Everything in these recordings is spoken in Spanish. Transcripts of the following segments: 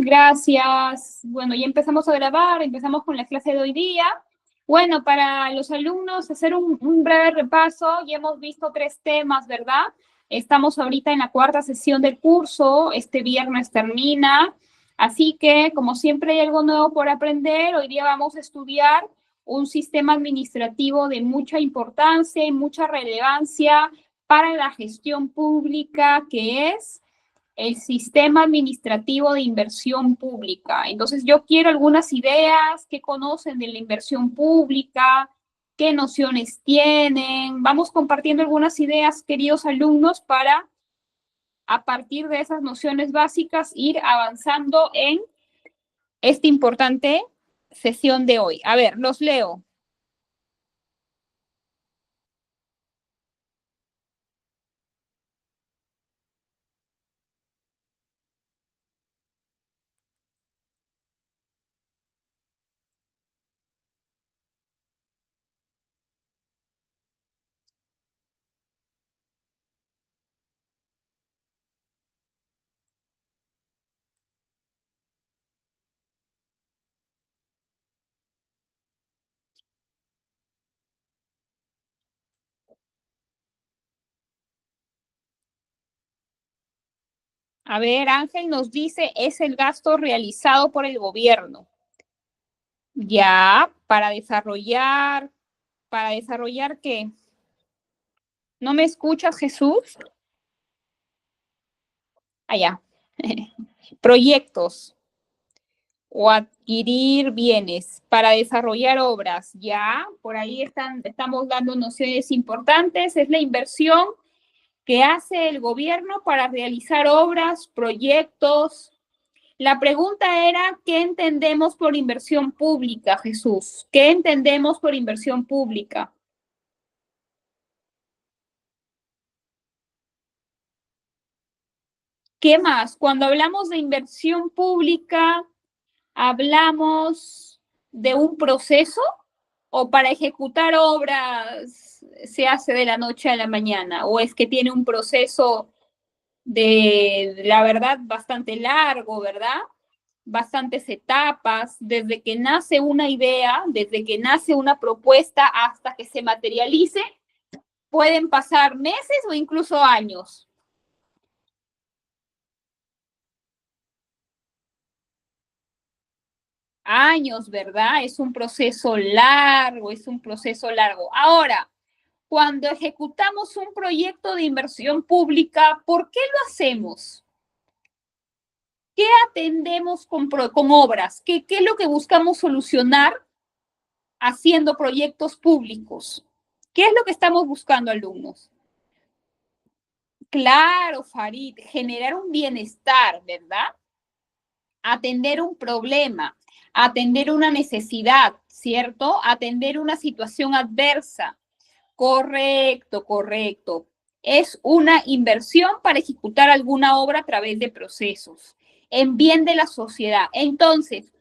Gracias. Bueno, ya empezamos a grabar, empezamos con la clase de hoy día. Bueno, para los alumnos, hacer un breve repaso. Ya hemos visto 3 temas, ¿verdad? Estamos ahorita en la 4ª sesión del curso. Este viernes termina. Así que, como siempre hay algo nuevo por aprender, hoy día vamos a estudiar un sistema administrativo de mucha importancia y mucha relevancia para la gestión pública, que es el sistema administrativo de inversión pública. Entonces, yo quiero algunas ideas, qué conocen de la inversión pública, qué nociones tienen. Vamos compartiendo algunas ideas, queridos alumnos, para a partir de esas nociones básicas ir avanzando en esta importante sesión de hoy. A ver, los leo. A ver, Ángel nos dice, es el gasto realizado por el gobierno. Ya, ¿para desarrollar qué? ¿No me escuchas, Jesús? Allá. Proyectos o adquirir bienes para desarrollar obras. Ya, por ahí estamos dando nociones importantes. Es la inversión que hace el gobierno para realizar obras, proyectos. La pregunta era, ¿qué entendemos por inversión pública, Jesús? ¿Qué entendemos por inversión pública? ¿Qué más? Cuando hablamos de inversión pública, ¿hablamos de un proceso o para ejecutar obras se hace de la noche a la mañana? ¿O es que tiene un proceso de, la verdad, bastante largo, ¿verdad? Bastantes etapas, desde que nace una idea, desde que nace una propuesta hasta que se materialice, pueden pasar meses o incluso años. Años, ¿verdad? Es un proceso largo, es un proceso largo. Ahora, cuando ejecutamos un proyecto de inversión pública, ¿por qué lo hacemos? ¿Qué atendemos con obras? ¿Qué es lo que buscamos solucionar haciendo proyectos públicos? ¿Qué es lo que estamos buscando, alumnos? Claro, Farid, generar un bienestar, ¿verdad? Atender un problema, atender una necesidad, ¿cierto? Atender una situación adversa. Correcto, correcto. Es una inversión para ejecutar alguna obra a través de procesos, en bien de la sociedad. Entonces,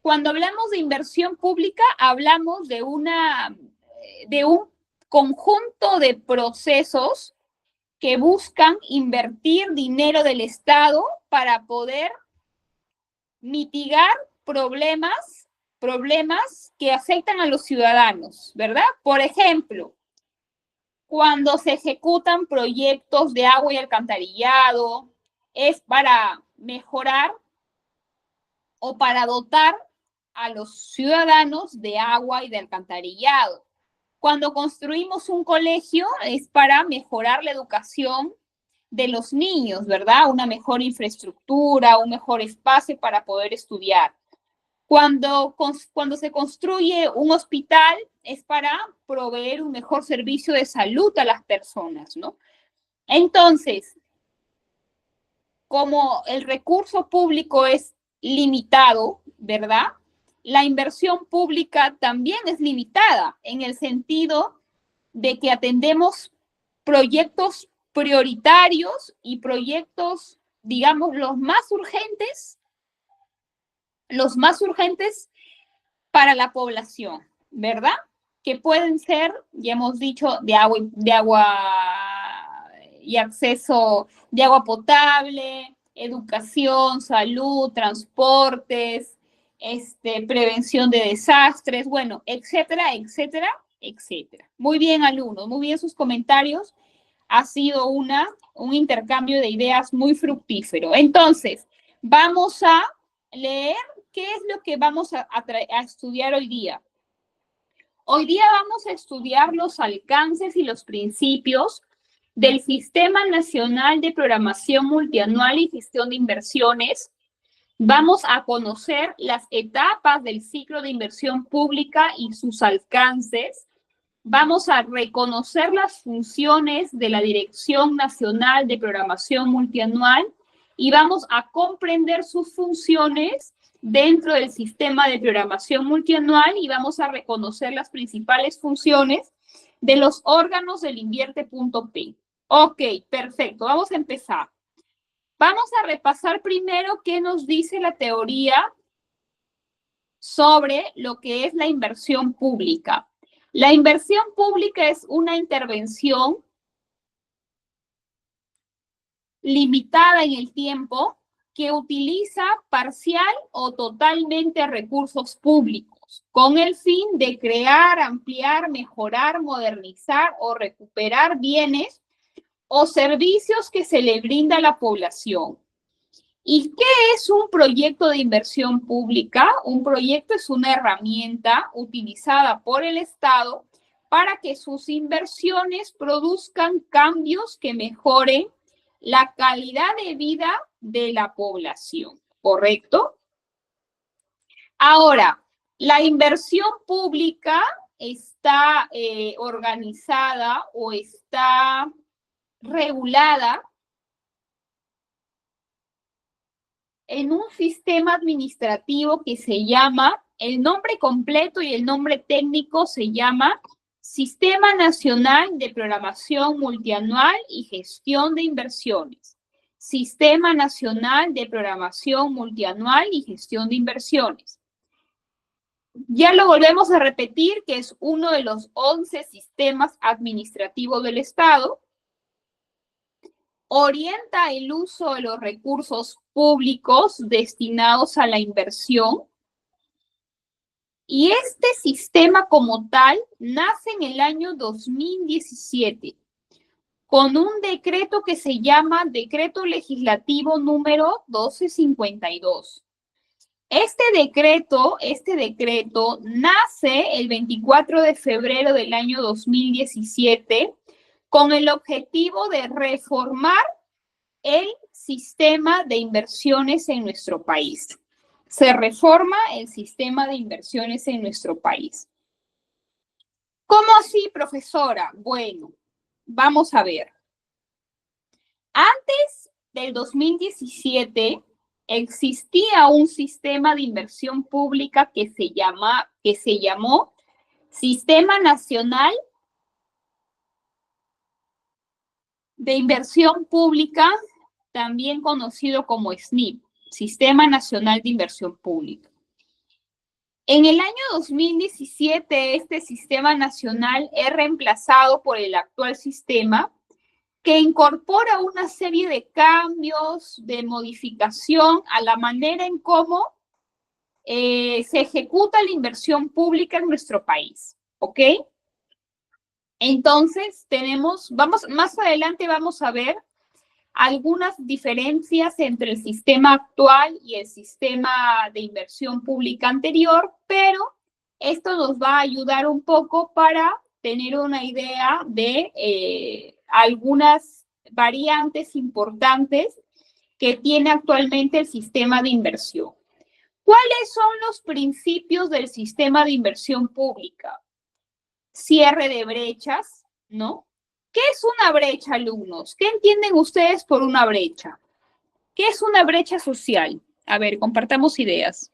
cuando hablamos de inversión pública, hablamos de un conjunto de procesos que buscan invertir dinero del Estado para poder mitigar problemas que afectan a los ciudadanos, ¿verdad? Por ejemplo, cuando se ejecutan proyectos de agua y alcantarillado, es para mejorar o para dotar a los ciudadanos de agua y de alcantarillado. Cuando construimos un colegio es para mejorar la educación de los niños, ¿verdad? Una mejor infraestructura, un mejor espacio para poder estudiar. Cuando se construye un hospital es para proveer un mejor servicio de salud a las personas, ¿no? Entonces, como el recurso público es limitado, ¿verdad? La inversión pública también es limitada en el sentido de que atendemos proyectos prioritarios y proyectos, digamos, los más urgentes para la población, ¿verdad? Que pueden ser, ya hemos dicho, de agua y acceso de agua potable, educación, salud, transportes, prevención de desastres, bueno, etcétera, etcétera, etcétera. Muy bien, alumnos, muy bien sus comentarios. Ha sido un intercambio de ideas muy fructífero. Entonces, vamos a leer qué es lo que vamos a estudiar hoy día. Hoy día vamos a estudiar los alcances y los principios del Sistema Nacional de Programación Multianual y Gestión de Inversiones. Vamos a conocer las etapas del ciclo de inversión pública y sus alcances. Vamos a reconocer las funciones de la Dirección Nacional de Programación Multianual y vamos a comprender sus funciones dentro del sistema de programación multianual y vamos a reconocer las principales funciones de los órganos del Invierte.p. Ok, perfecto, vamos a empezar. Vamos a repasar primero qué nos dice la teoría sobre lo que es la inversión pública. La inversión pública es una intervención limitada en el tiempo que utiliza parcial o totalmente recursos públicos con el fin de crear, ampliar, mejorar, modernizar o recuperar bienes o servicios que se le brinda a la población. ¿Y qué es un proyecto de inversión pública? Un proyecto es una herramienta utilizada por el Estado para que sus inversiones produzcan cambios que mejoren la calidad de vida de la población, ¿correcto? Ahora, la inversión pública está organizada o está regulada en un sistema administrativo que se llama, el nombre completo y el nombre técnico se llama Sistema Nacional de Programación Multianual y Gestión de Inversiones. Sistema Nacional de Programación Multianual y Gestión de Inversiones. Ya lo volvemos a repetir, que es uno de los 11 sistemas administrativos del Estado. Orienta el uso de los recursos públicos destinados a la inversión. Y este sistema como tal nace en el año 2017 con un decreto que se llama Decreto Legislativo número 1252. Este decreto nace el 24 de febrero del año 2017 con el objetivo de reformar el sistema de inversiones en nuestro país. Se reforma el sistema de inversiones en nuestro país. ¿Cómo así, profesora? Bueno, vamos a ver. Antes del 2017 existía un sistema de inversión pública que se llamó Sistema Nacional de Inversión Pública, también conocido como SNIP, Sistema Nacional de Inversión Pública. En el año 2017, este sistema nacional es reemplazado por el actual sistema que incorpora una serie de cambios, de modificación a la manera en cómo se ejecuta la inversión pública en nuestro país, ¿ok? Entonces, más adelante vamos a ver algunas diferencias entre el sistema actual y el sistema de inversión pública anterior, pero esto nos va a ayudar un poco para tener una idea de algunas variantes importantes que tiene actualmente el sistema de inversión. ¿Cuáles son los principios del sistema de inversión pública? Cierre de brechas, ¿no? ¿Qué es una brecha, alumnos? ¿Qué entienden ustedes por una brecha? ¿Qué es una brecha social? A ver, compartamos ideas.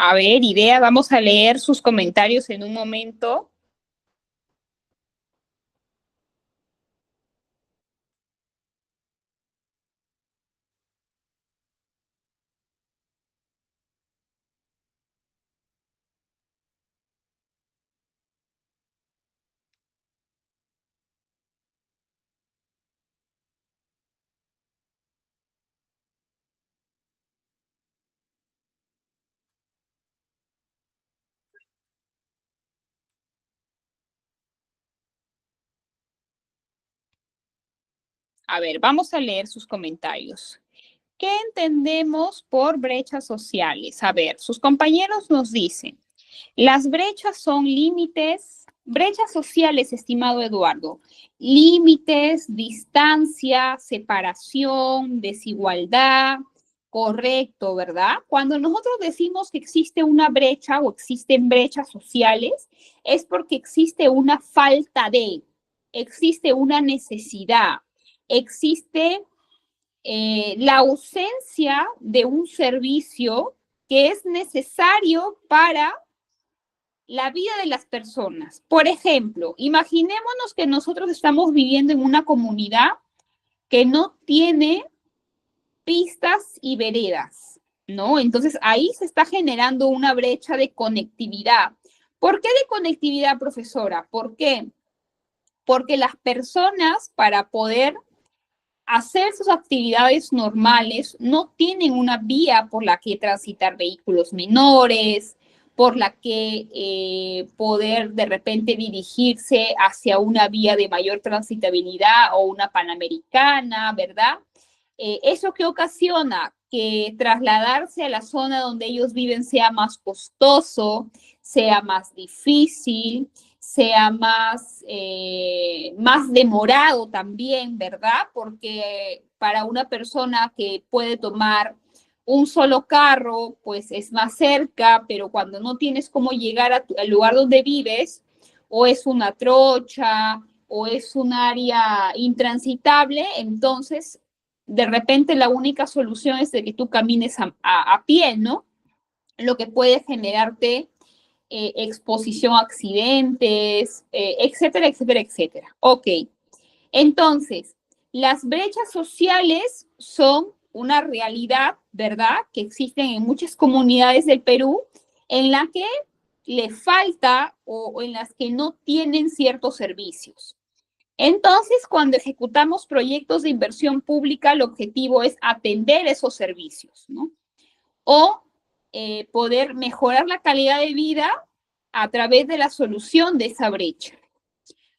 A ver, Idea, vamos a leer sus comentarios en un momento. A ver, vamos a leer sus comentarios. ¿Qué entendemos por brechas sociales? A ver, sus compañeros nos dicen, las brechas son límites, brechas sociales, estimado Eduardo, límites, distancia, separación, desigualdad, correcto, ¿verdad? Cuando nosotros decimos que existe una brecha o existen brechas sociales, es porque existe una falta de, existe una necesidad, existe la ausencia de un servicio que es necesario para la vida de las personas. Por ejemplo, imaginémonos que nosotros estamos viviendo en una comunidad que no tiene pistas y veredas, ¿no? Entonces ahí se está generando una brecha de conectividad. ¿Por qué de conectividad, profesora? ¿Por qué? Porque las personas para poder hacer sus actividades normales no tienen una vía por la que transitar vehículos menores, por la que poder de repente dirigirse hacia una vía de mayor transitabilidad o una panamericana, ¿verdad? ¿Eso qué ocasiona? Que trasladarse a la zona donde ellos viven sea más costoso, sea más difícil, sea más demorado también, ¿verdad? Porque para una persona que puede tomar un solo carro, pues es más cerca, pero cuando no tienes cómo llegar al lugar donde vives, o es una trocha, o es un área intransitable, entonces de repente la única solución es de que tú camines a pie, ¿no? Lo que puede generarte exposición a accidentes, etcétera, etcétera, etcétera. Ok, entonces, las brechas sociales son una realidad, ¿verdad? Que existen en muchas comunidades del Perú, en la que le falta o en las que no tienen ciertos servicios. Entonces, cuando ejecutamos proyectos de inversión pública, el objetivo es atender esos servicios, ¿no? O poder mejorar la calidad de vida a través de la solución de esa brecha.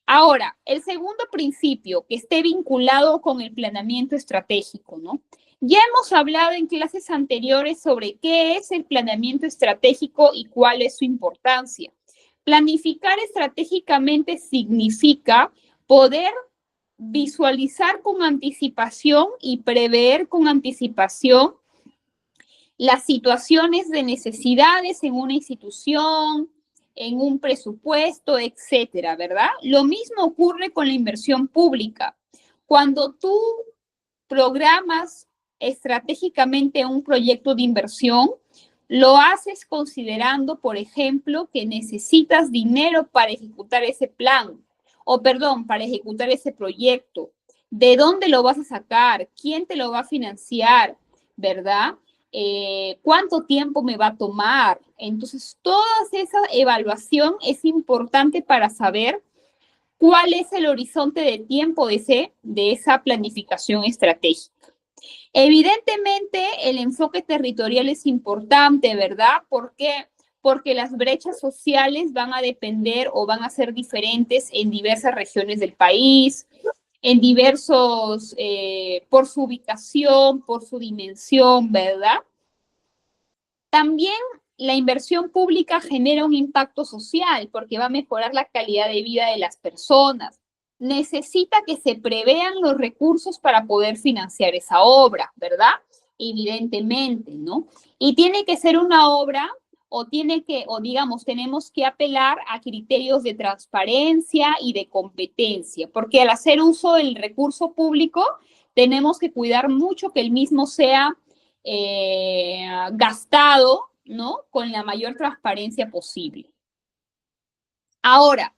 Ahora, el segundo principio que esté vinculado con el planeamiento estratégico, ¿no? Ya hemos hablado en clases anteriores sobre qué es el planeamiento estratégico y cuál es su importancia. Planificar estratégicamente significa poder visualizar con anticipación y prever con anticipación las situaciones de necesidades en una institución, en un presupuesto, etcétera, ¿verdad? Lo mismo ocurre con la inversión pública. Cuando tú programas estratégicamente un proyecto de inversión, lo haces considerando, por ejemplo, que necesitas dinero para ejecutar ese plan, o perdón, para ejecutar ese proyecto. ¿De dónde lo vas a sacar? ¿Quién te lo va a financiar? ¿Verdad? ¿Cuánto tiempo me va a tomar? Entonces, toda esa evaluación es importante para saber cuál es el horizonte de tiempo de esa planificación estratégica. Evidentemente, el enfoque territorial es importante, ¿verdad? ¿Por qué? Porque las brechas sociales van a depender o van a ser diferentes en diversas regiones del país, en diversos, por su ubicación, por su dimensión, ¿verdad? También la inversión pública genera un impacto social porque va a mejorar la calidad de vida de las personas. Necesita que se prevean los recursos para poder financiar esa obra, ¿verdad? Evidentemente, ¿no? Y tiene que ser una obra o digamos, tenemos que apelar a criterios de transparencia y de competencia, porque al hacer uso del recurso público, tenemos que cuidar mucho que el mismo sea gastado ¿no? Con la mayor transparencia posible. Ahora,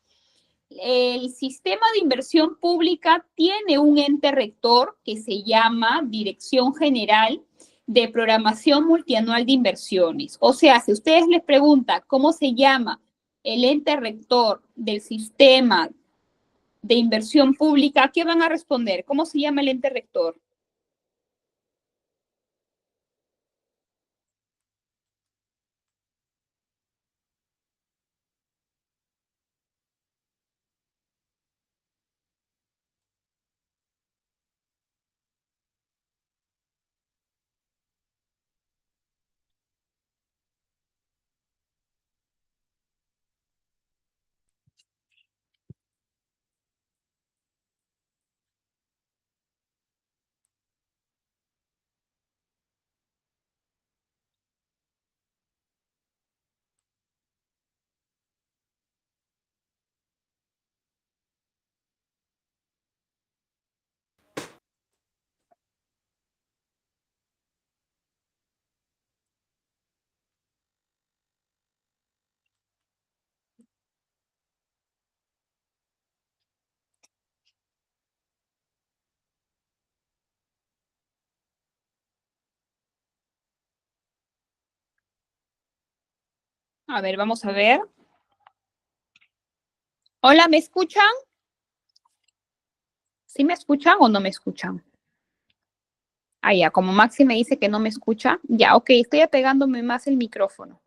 el sistema de inversión pública tiene un ente rector que se llama Dirección General de Programación Multianual de Inversiones. O sea, si ustedes les preguntan cómo se llama el ente rector del sistema de inversión pública, ¿qué van a responder? ¿Cómo se llama el ente rector? A ver, vamos a ver. Hola, ¿me escuchan? ¿Sí me escuchan o no me escuchan? Ah, ya, como Maxi me dice que no me escucha, ya, ok, estoy apegándome más el micrófono.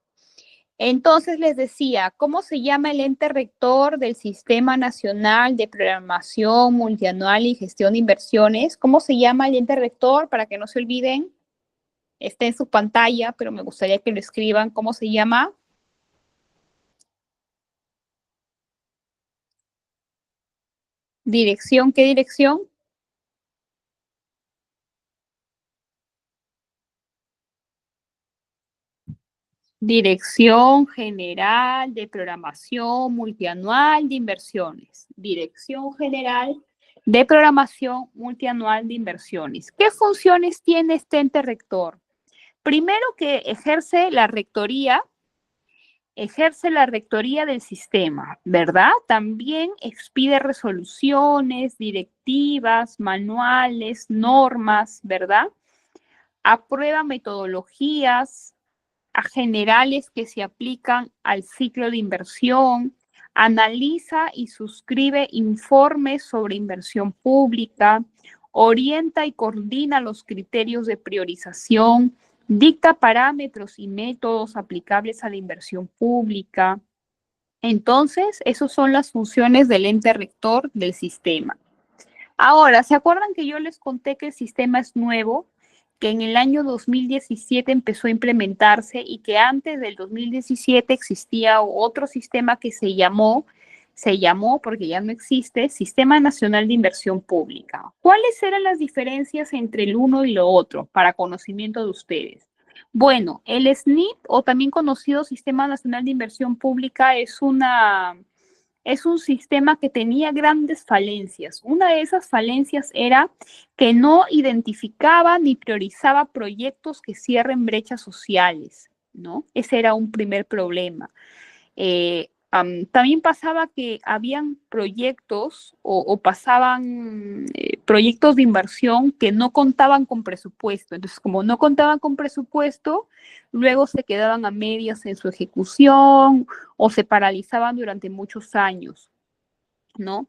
Entonces les decía, ¿cómo se llama el ente rector del Sistema Nacional de Programación Multianual y Gestión de Inversiones? ¿Cómo se llama el ente rector? Para que no se olviden, está en su pantalla, pero me gustaría que lo escriban. ¿Cómo se llama? ¿Dirección? ¿Qué dirección? Dirección General de Programación Multianual de Inversiones. Dirección General de Programación Multianual de Inversiones. ¿Qué funciones tiene este ente rector? Primero que ejerce la rectoría del sistema, ¿verdad? También expide resoluciones, directivas, manuales, normas, ¿verdad? Aprueba metodologías a generales que se aplican al ciclo de inversión, analiza y suscribe informes sobre inversión pública, orienta y coordina los criterios de priorización, dicta parámetros y métodos aplicables a la inversión pública. Entonces, esas son las funciones del ente rector del sistema. Ahora, ¿se acuerdan que yo les conté que el sistema es nuevo? Que en el año 2017 empezó a implementarse y que antes del 2017 existía otro sistema que se llamó porque ya no existe, Sistema Nacional de Inversión Pública. ¿Cuáles eran las diferencias entre el uno y lo otro para conocimiento de ustedes? Bueno, el SNIP o también conocido Sistema Nacional de Inversión Pública es un sistema que tenía grandes falencias. Una de esas falencias era que no identificaba ni priorizaba proyectos que cierren brechas sociales, ¿no? Ese era un primer problema. También pasaba que habían proyectos o pasaban proyectos de inversión que no contaban con presupuesto. Entonces, como no contaban con presupuesto, luego se quedaban a medias en su ejecución o se paralizaban durante muchos años, ¿no?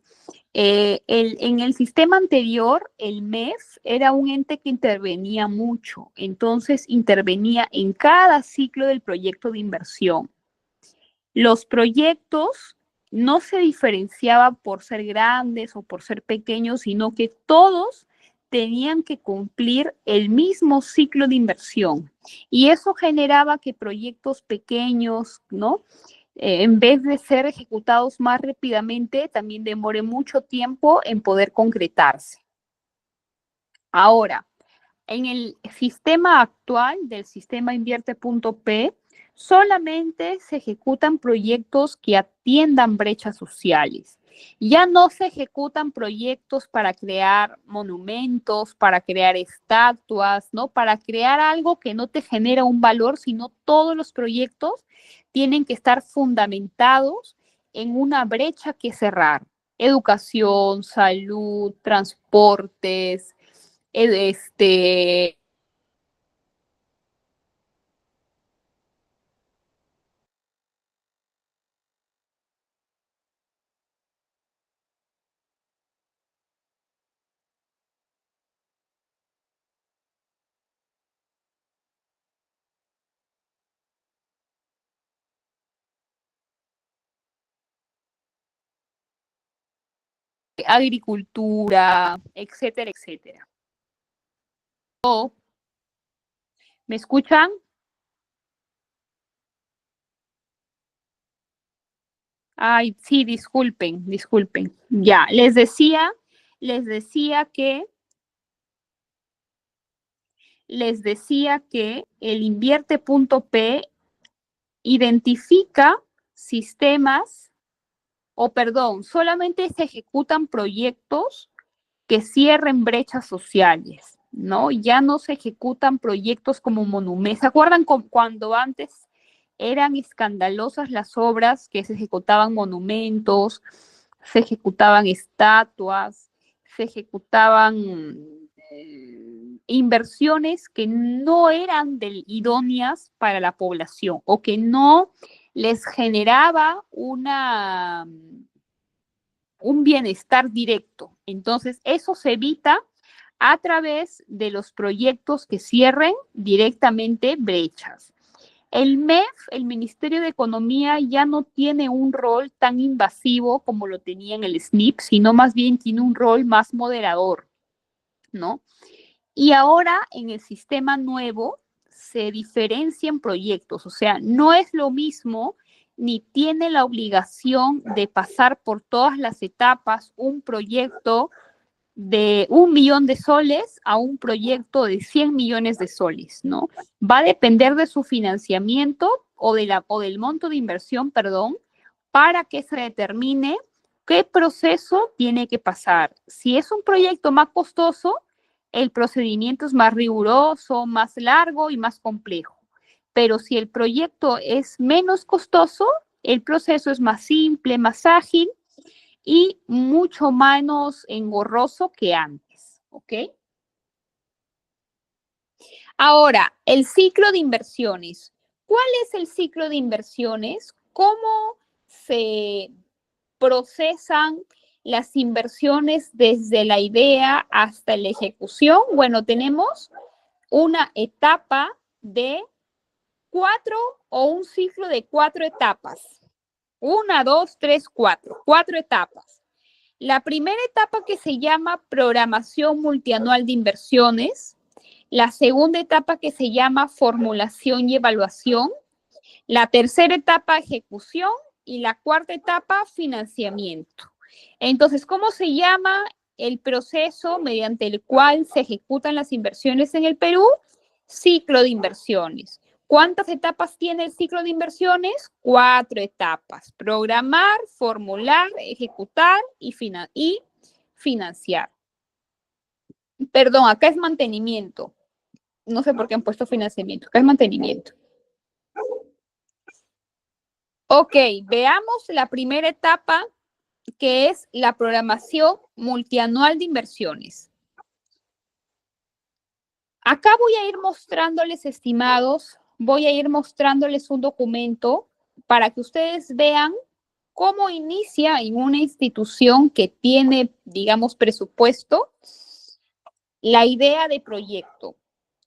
En el sistema anterior, el MEF era un ente que intervenía mucho, entonces intervenía en cada ciclo del proyecto de inversión. Los proyectos no se diferenciaban por ser grandes o por ser pequeños, sino que todos tenían que cumplir el mismo ciclo de inversión. Y eso generaba que proyectos pequeños, ¿no? En vez de ser ejecutados más rápidamente, también demore mucho tiempo en poder concretarse. Ahora, en el sistema actual del sistema invierte.p, solamente se ejecutan proyectos que atiendan brechas sociales. Ya no se ejecutan proyectos para crear monumentos, para crear estatuas, ¿no? Para crear algo que no te genera un valor, sino todos los proyectos tienen que estar fundamentados en una brecha que cerrar. Educación, salud, transportes, este, agricultura, etcétera, etcétera. ¿O ¿Me escuchan? Ay, sí, disculpen, disculpen. Ya, les decía que, les decía que el invierte.p identifica sistemas, o perdón, solamente se ejecutan proyectos que cierren brechas sociales, ¿no? Ya no se ejecutan proyectos como monumentos. ¿Se acuerdan cuando antes eran escandalosas las obras que se ejecutaban monumentos, se ejecutaban estatuas, se ejecutaban inversiones que no eran idóneas para la población o que no les generaba un bienestar directo? Entonces, eso se evita a través de los proyectos que cierren directamente brechas. El MEF, el Ministerio de Economía, ya no tiene un rol tan invasivo como lo tenía en el SNIP, sino más bien tiene un rol más moderador, ¿no? Y ahora en el sistema nuevo se diferencian proyectos, o sea, no es lo mismo ni tiene la obligación de pasar por todas las etapas un proyecto de 1 millón de soles a un proyecto de 100 millones de soles, ¿no? Va a depender de su financiamiento o del monto de inversión, perdón, para que se determine qué proceso tiene que pasar. Si es un proyecto más costoso, el procedimiento es más riguroso, más largo y más complejo. Pero si el proyecto es menos costoso, el proceso es más simple, más ágil y mucho menos engorroso que antes, ¿ok? Ahora, el ciclo de inversiones. ¿Cuál es el ciclo de inversiones? ¿Cómo se procesan las inversiones desde la idea hasta la ejecución? Bueno, tenemos una etapa de 4 o un ciclo de 4 etapas. 1, 2, 3, 4 etapas. La primera etapa que se llama programación multianual de inversiones, la segunda etapa que se llama formulación y evaluación, la tercera etapa ejecución y la cuarta etapa financiamiento. Entonces, ¿cómo se llama el proceso mediante el cual se ejecutan las inversiones en el Perú? Ciclo de inversiones. ¿Cuántas etapas tiene el ciclo de inversiones? 4 etapas. Programar, formular, ejecutar y financiar. Perdón, acá es mantenimiento. No sé por qué han puesto financiamiento. Acá es mantenimiento. Ok, veamos la primera etapa, que es la programación multianual de inversiones. Acá voy a ir mostrándoles, estimados, voy a ir mostrándoles un documento para que ustedes vean cómo inicia en una institución que tiene, digamos, presupuesto, la idea de proyecto.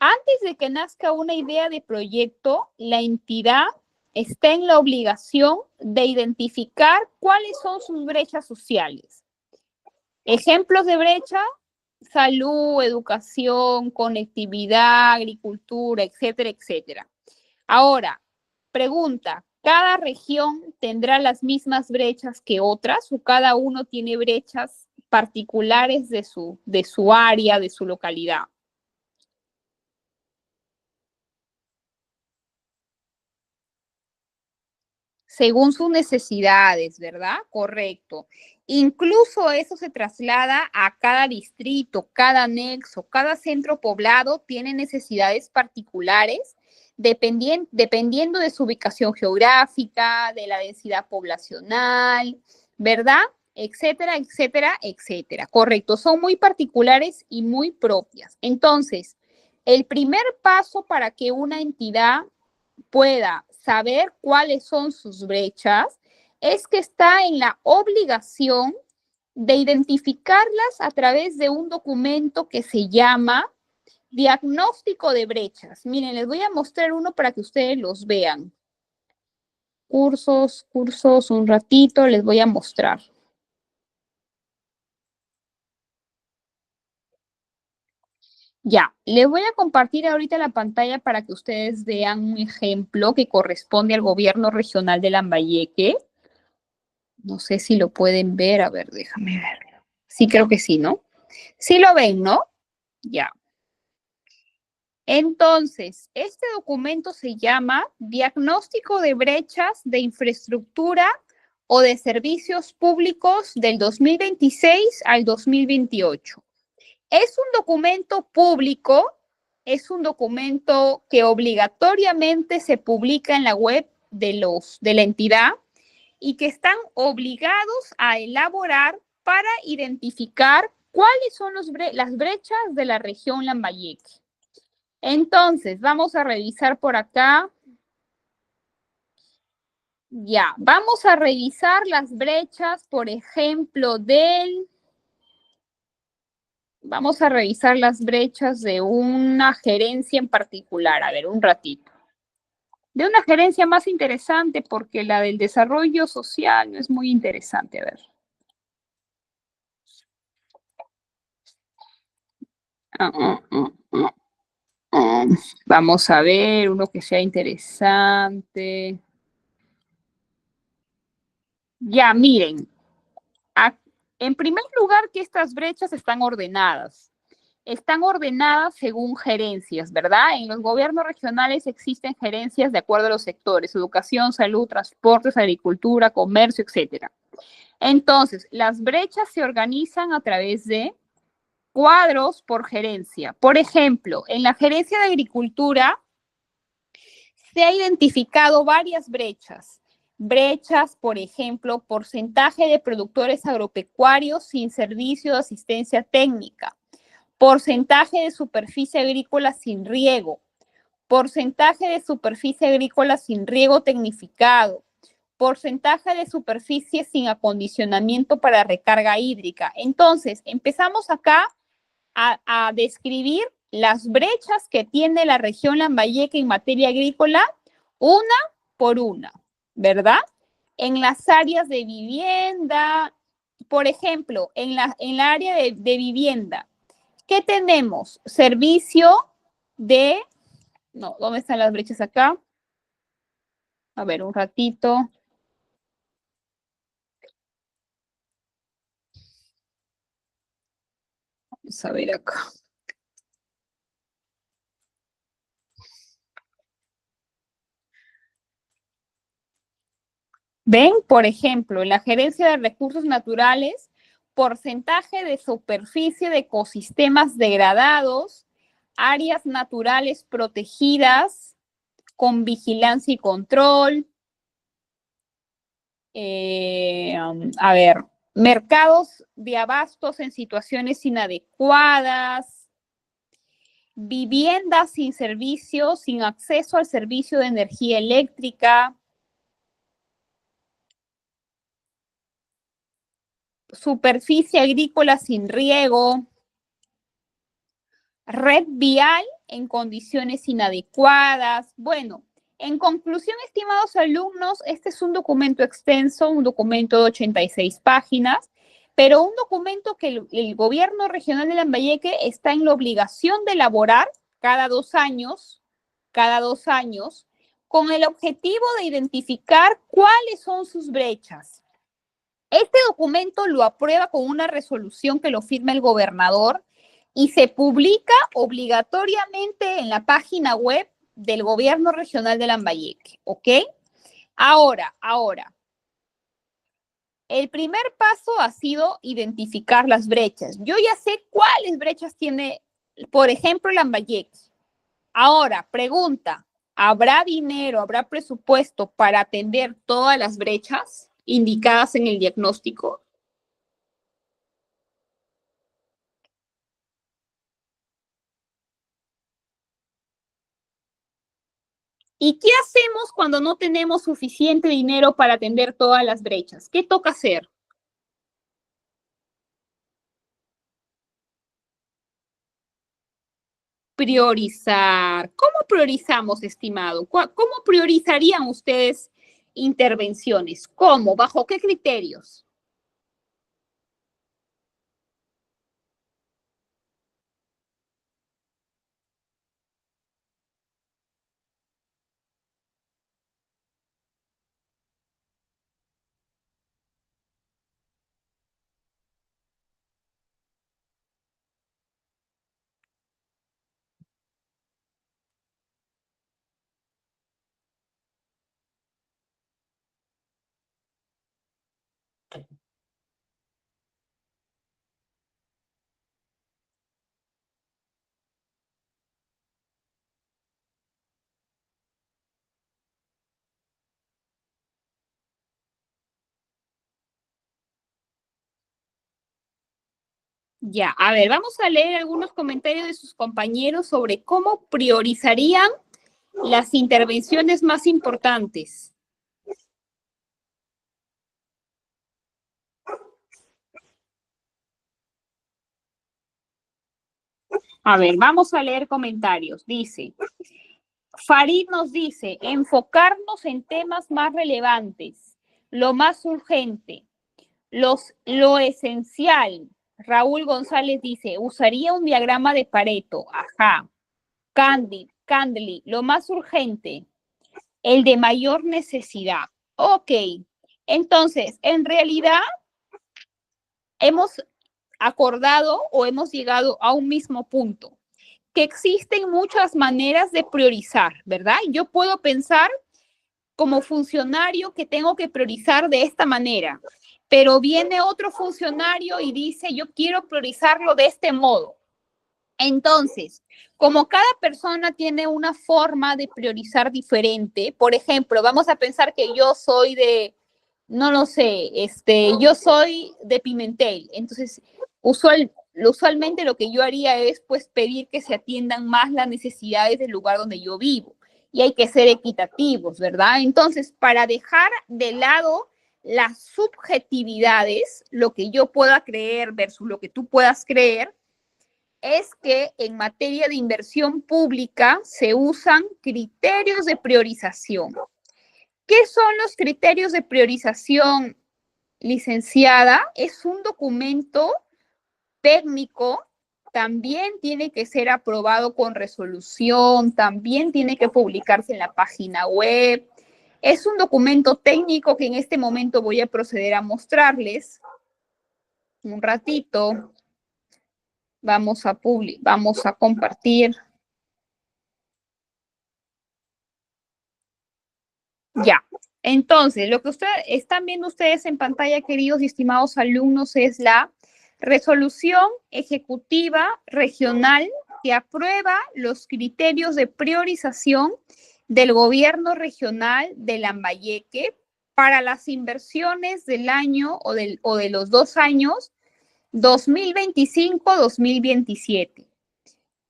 Antes de que nazca una idea de proyecto, la entidad está en la obligación de identificar cuáles son sus brechas sociales. Ejemplos de brecha: salud, educación, conectividad, agricultura, etcétera, etcétera. Ahora, pregunta: ¿cada región tendrá las mismas brechas que otras o cada uno tiene brechas particulares de su área, de su localidad? Según sus necesidades, ¿verdad? Correcto. Incluso eso se traslada a cada distrito, cada anexo, cada centro poblado tiene necesidades particulares dependiendo de su ubicación geográfica, de la densidad poblacional, ¿verdad? Etcétera, etcétera, etcétera. Correcto, son muy particulares y muy propias. Entonces, el primer paso para que una entidad pueda saber cuáles son sus brechas es que está en la obligación de identificarlas a través de un documento que se llama diagnóstico de brechas. Miren, les voy a mostrar uno para que ustedes los vean. Cursos, un ratito les voy a mostrar. Ya, les voy a compartir ahorita la pantalla para que ustedes vean un ejemplo que corresponde al gobierno regional de Lambayeque. No sé si lo pueden ver, a ver, déjame verlo. Sí, creo que sí, ¿no? Sí lo ven, ¿no? Ya. Entonces, este documento se llama Diagnóstico de Brechas de Infraestructura o de Servicios Públicos del 2026 al 2028. Es un documento público, es un documento que obligatoriamente se publica en la web de la entidad y que están obligados a elaborar para identificar cuáles son las brechas de la región Lambayeque. Entonces, vamos a revisar por acá. Ya, vamos a revisar las brechas, por ejemplo, vamos a revisar las brechas de una gerencia en particular. A ver, un ratito. De una gerencia más interesante, porque la del desarrollo social no es muy interesante. A ver. Vamos a ver uno que sea interesante. Ya, miren. En primer lugar, que estas brechas están ordenadas. Están ordenadas según gerencias, ¿verdad? En los gobiernos regionales existen gerencias de acuerdo a los sectores: educación, salud, transportes, agricultura, comercio, etcétera. Entonces, las brechas se organizan a través de cuadros por gerencia. Por ejemplo, en la gerencia de agricultura se ha identificado varias brechas. Brechas, por ejemplo, porcentaje de productores agropecuarios sin servicio de asistencia técnica, porcentaje de superficie agrícola sin riego, porcentaje de superficie agrícola sin riego tecnificado, porcentaje de superficie sin acondicionamiento para recarga hídrica. Entonces, empezamos acá a describir las brechas que tiene la región Lambayeque en materia agrícola, una por una, ¿verdad? En las áreas de vivienda, por ejemplo, en la área de vivienda, ¿qué tenemos? Servicio de, no, ¿dónde están las brechas acá? A ver, un ratito. Vamos a ver acá. Ven, por ejemplo, en la gerencia de recursos naturales, porcentaje de superficie de ecosistemas degradados, áreas naturales protegidas con vigilancia y control. A ver, mercados de abastos en situaciones inadecuadas, viviendas sin servicio, sin acceso al servicio de energía eléctrica, superficie agrícola sin riego, red vial en condiciones inadecuadas. Bueno, en conclusión, estimados alumnos, este es un documento extenso, un documento de 86 páginas, pero un documento que el gobierno regional de Lambayeque está en la obligación de elaborar cada 2 años, con el objetivo de identificar cuáles son sus brechas. Este documento lo aprueba con una resolución que lo firma el gobernador y se publica obligatoriamente en la página web del gobierno regional de Lambayeque, ¿ok? Ahora, El primer paso ha sido identificar las brechas. Yo ya sé cuáles brechas tiene, por ejemplo, Lambayeque. Ahora, pregunta, ¿habrá dinero, habrá presupuesto para atender todas las brechas indicadas en el diagnóstico? ¿Y qué hacemos cuando no tenemos suficiente dinero para atender todas las brechas? ¿Qué toca hacer? Priorizar. ¿Cómo priorizamos, estimado? ¿Cómo priorizarían ustedes intervenciones? ¿Cómo? ¿Bajo qué criterios? Ya, a ver, vamos a leer algunos comentarios de sus compañeros sobre cómo priorizarían las intervenciones más importantes. A ver, vamos a leer comentarios. Dice, Farid nos dice, enfocarnos en temas más relevantes, lo más urgente, lo esencial. Raúl González dice, usaría un diagrama de Pareto. Ajá. Candly, lo más urgente, el de mayor necesidad. Ok. Entonces, en realidad, hemos acordado o hemos llegado a un mismo punto, que existen muchas maneras de priorizar, ¿verdad? Yo puedo pensar como funcionario que tengo que priorizar de esta manera, pero viene otro funcionario y dice, yo quiero priorizarlo de este modo. Entonces, como cada persona tiene una forma de priorizar diferente, por ejemplo, vamos a pensar que yo soy de, no lo sé, yo soy de Pimentel, entonces usualmente lo que yo haría es pues pedir que se atiendan más las necesidades del lugar donde yo vivo y hay que ser equitativos, ¿verdad? Entonces, para dejar de lado las subjetividades, lo que yo pueda creer versus lo que tú puedas creer, es que en materia de inversión pública se usan criterios de priorización. ¿Qué son los criterios de priorización, licenciada? Es un documento técnico, también tiene que ser aprobado con resolución, también tiene que publicarse en la página web. Es un documento técnico que en este momento voy a proceder a mostrarles un ratito. Vamos a compartir. Ya. Entonces, lo que están viendo ustedes en pantalla, queridos y estimados alumnos, es la resolución ejecutiva regional que aprueba los criterios de priorización del gobierno regional de Lambayeque para las inversiones del año o de los 2 años 2025-2027.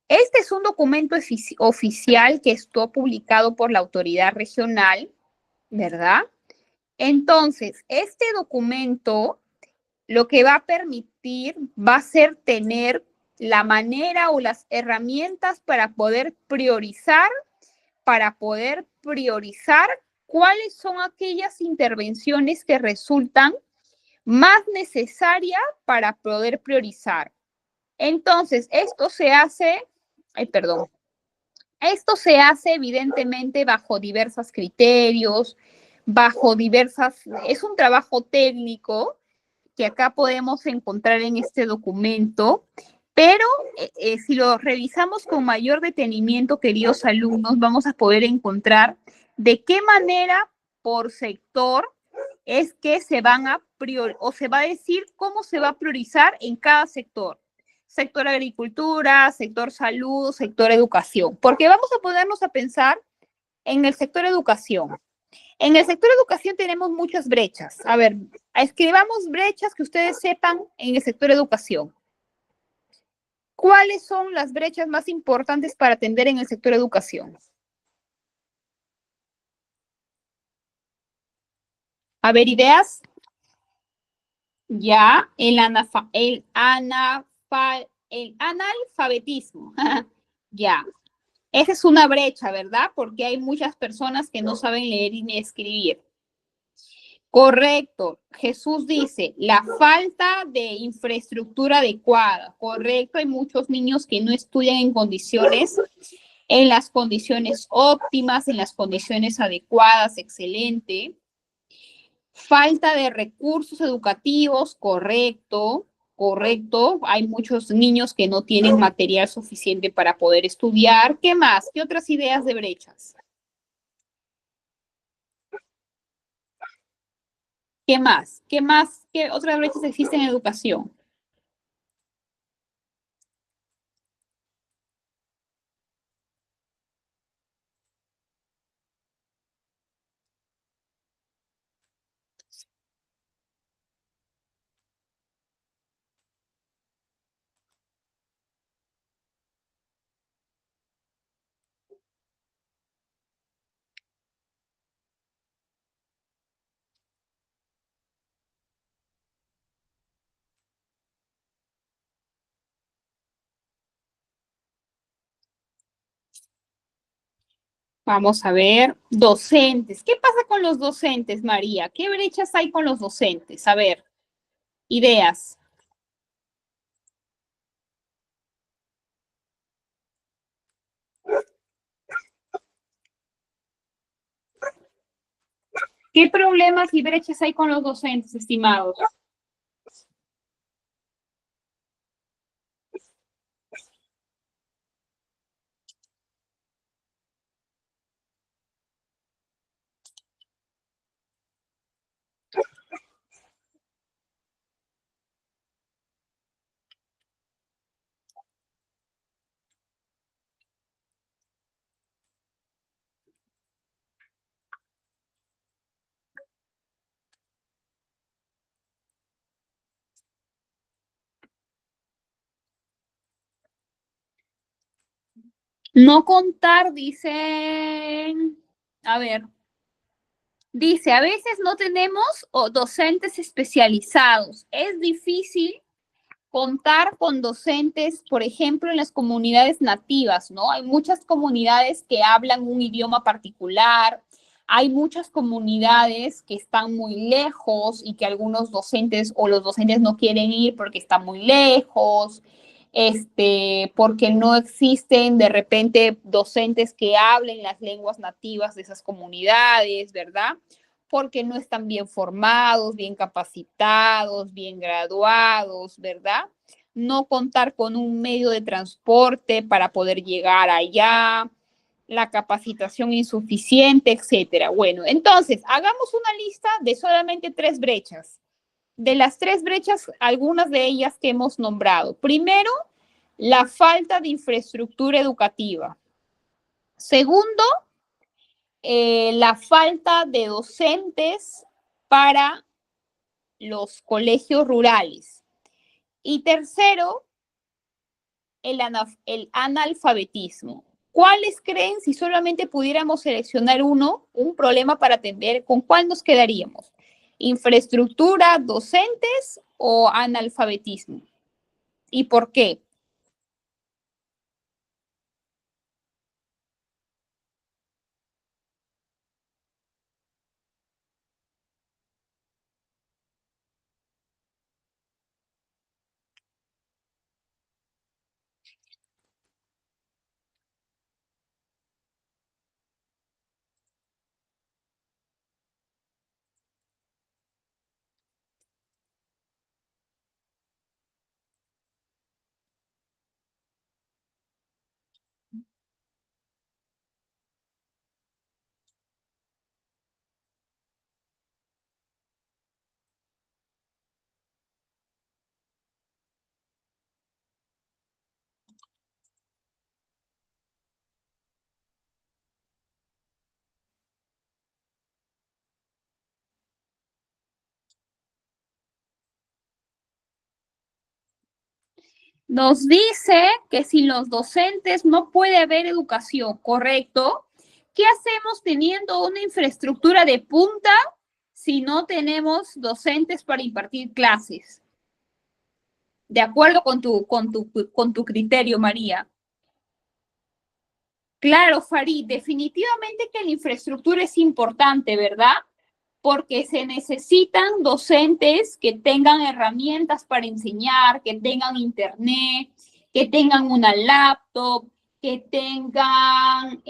Este es un documento oficial que estuvo publicado por la autoridad regional, ¿verdad? Entonces, este documento lo que va a permitir va a ser tener la manera o las herramientas para poder priorizar cuáles son aquellas intervenciones que resultan más necesarias para poder priorizar. Entonces, perdón, esto se hace evidentemente bajo diversos criterios, es un trabajo técnico que acá podemos encontrar en este documento, pero si lo revisamos con mayor detenimiento, queridos alumnos, vamos a poder encontrar de qué manera por sector es que se van a o se va a decir cómo se va a priorizar en cada sector. Sector agricultura, sector salud, sector educación. Porque vamos a ponernos a pensar en el sector educación. En el sector educación tenemos muchas brechas. A ver, escribamos brechas que ustedes sepan en el sector educación. ¿Cuáles son las brechas más importantes para atender en el sector educación? A ver, ideas. Ya, el analfabetismo. Ya, esa es una brecha, ¿verdad? Porque hay muchas personas que no saben leer ni escribir. Correcto. Jesús dice, la falta de infraestructura adecuada. Correcto, hay muchos niños que no estudian en las condiciones óptimas, en las condiciones adecuadas, excelente. Falta de recursos educativos, correcto, correcto. Hay muchos niños que no tienen material suficiente para poder estudiar. ¿Qué más? ¿Qué otras ideas de brechas? ¿Qué más? ¿Qué más? ¿Qué otras brechas existen en educación? Vamos a ver, docentes. ¿Qué pasa con los docentes, María? ¿Qué brechas hay con los docentes? A ver, ideas. ¿Qué problemas y brechas hay con los docentes, estimados? No contar, dicen, a ver, dice, a veces no tenemos docentes especializados. Es difícil contar con docentes, por ejemplo, en las comunidades nativas, ¿no? Hay muchas comunidades que hablan un idioma particular, hay muchas comunidades que están muy lejos y que algunos docentes o los docentes no quieren ir porque están muy lejos, porque no existen de repente docentes que hablen las lenguas nativas de esas comunidades, ¿verdad? Porque no están bien formados, bien capacitados, bien graduados, ¿verdad? No contar con un medio de transporte para poder llegar allá, la capacitación insuficiente, etcétera. Bueno, entonces, hagamos una lista de solamente tres brechas. De las tres brechas, algunas de ellas que hemos nombrado. Primero, la falta de infraestructura educativa. Segundo, la falta de docentes para los colegios rurales. Y tercero, el analfabetismo. ¿Cuáles creen, si solamente pudiéramos seleccionar uno, un problema para atender, con cuál nos quedaríamos? ¿Infraestructura, docentes o analfabetismo? ¿Y por qué? Nos dice que sin los docentes no puede haber educación, ¿correcto? ¿Qué hacemos teniendo una infraestructura de punta si no tenemos docentes para impartir clases? De acuerdo con tu criterio, María. Claro, Farid, definitivamente que la infraestructura es importante, ¿verdad? Porque se necesitan docentes que tengan herramientas para enseñar, que tengan internet, que tengan una laptop, que tengan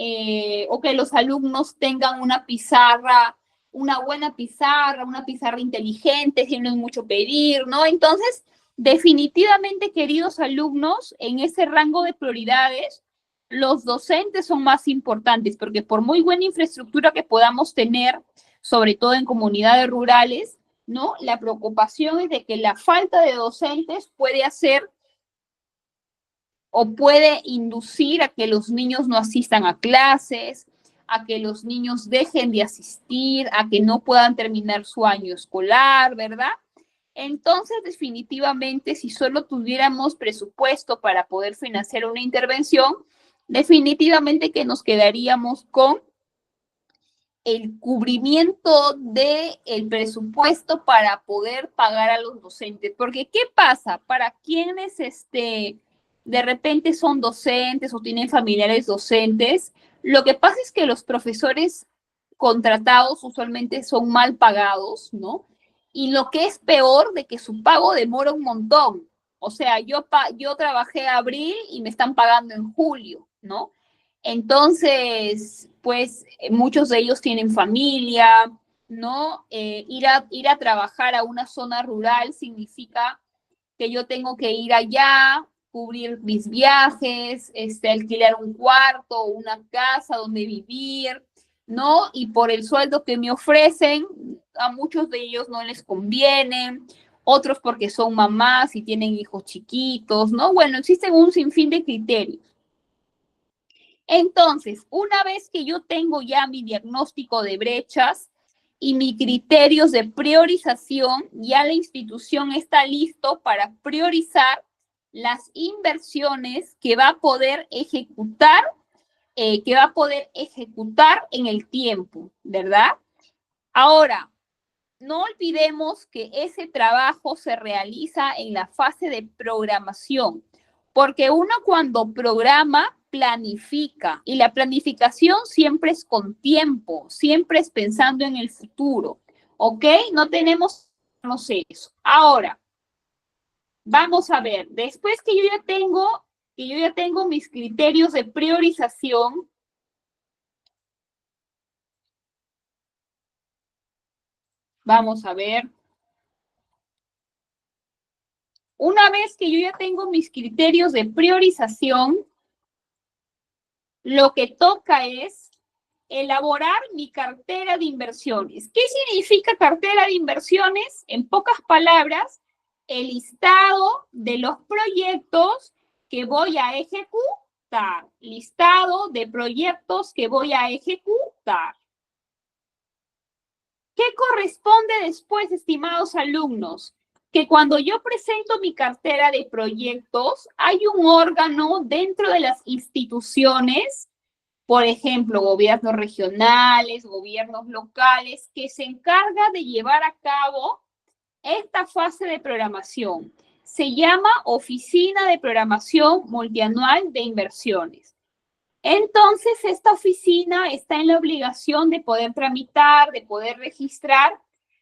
o que los alumnos tengan una pizarra, una buena pizarra, una pizarra inteligente, si no es mucho pedir, ¿no? Entonces, definitivamente, queridos alumnos, en ese rango de prioridades, los docentes son más importantes, porque por muy buena infraestructura que podamos tener, sobre todo en comunidades rurales, ¿no? La preocupación es de que la falta de docentes puede hacer o puede inducir a que los niños no asistan a clases, a que los niños dejen de asistir, a que no puedan terminar su año escolar, ¿verdad? Entonces, definitivamente, si solo tuviéramos presupuesto para poder financiar una intervención, definitivamente que nos quedaríamos con el cubrimiento del presupuesto para poder pagar a los docentes. Porque, ¿qué pasa? Para quienes de repente son docentes o tienen familiares docentes, lo que pasa es que los profesores contratados usualmente son mal pagados, ¿no? Y lo que es peor de que su pago demora un montón. O sea, yo trabajé abril y me están pagando en julio, ¿no? Entonces, pues muchos de ellos tienen familia, ¿no? Ir a trabajar a una zona rural significa que yo tengo que ir allá, cubrir mis viajes, alquilar un cuarto, una casa donde vivir, ¿no? Y por el sueldo que me ofrecen, a muchos de ellos no les conviene, otros porque son mamás y tienen hijos chiquitos, ¿no? Bueno, existen un sinfín de criterios. Entonces, una vez que yo tengo ya mi diagnóstico de brechas y mis criterios de priorización, ya la institución está listo para priorizar las inversiones que va a poder ejecutar, en el tiempo, ¿verdad? Ahora, no olvidemos que ese trabajo se realiza en la fase de programación, porque uno cuando programa, planifica, y la planificación siempre es con tiempo, siempre es pensando en el futuro, ¿ok? No tenemos, no sé eso. Ahora, vamos a ver, después que yo ya tengo mis criterios de priorización, vamos a ver. Una vez que yo ya tengo mis criterios de priorización, lo que toca es elaborar mi cartera de inversiones. ¿Qué significa cartera de inversiones? En pocas palabras, el listado de los proyectos que voy a ejecutar. Listado de proyectos que voy a ejecutar. ¿Qué corresponde después, estimados alumnos? Que cuando yo presento mi cartera de proyectos, hay un órgano dentro de las instituciones, por ejemplo, gobiernos regionales, gobiernos locales, que se encarga de llevar a cabo esta fase de programación. Se llama Oficina de Programación Multianual de Inversiones. Entonces, esta oficina está en la obligación de poder tramitar, de poder registrar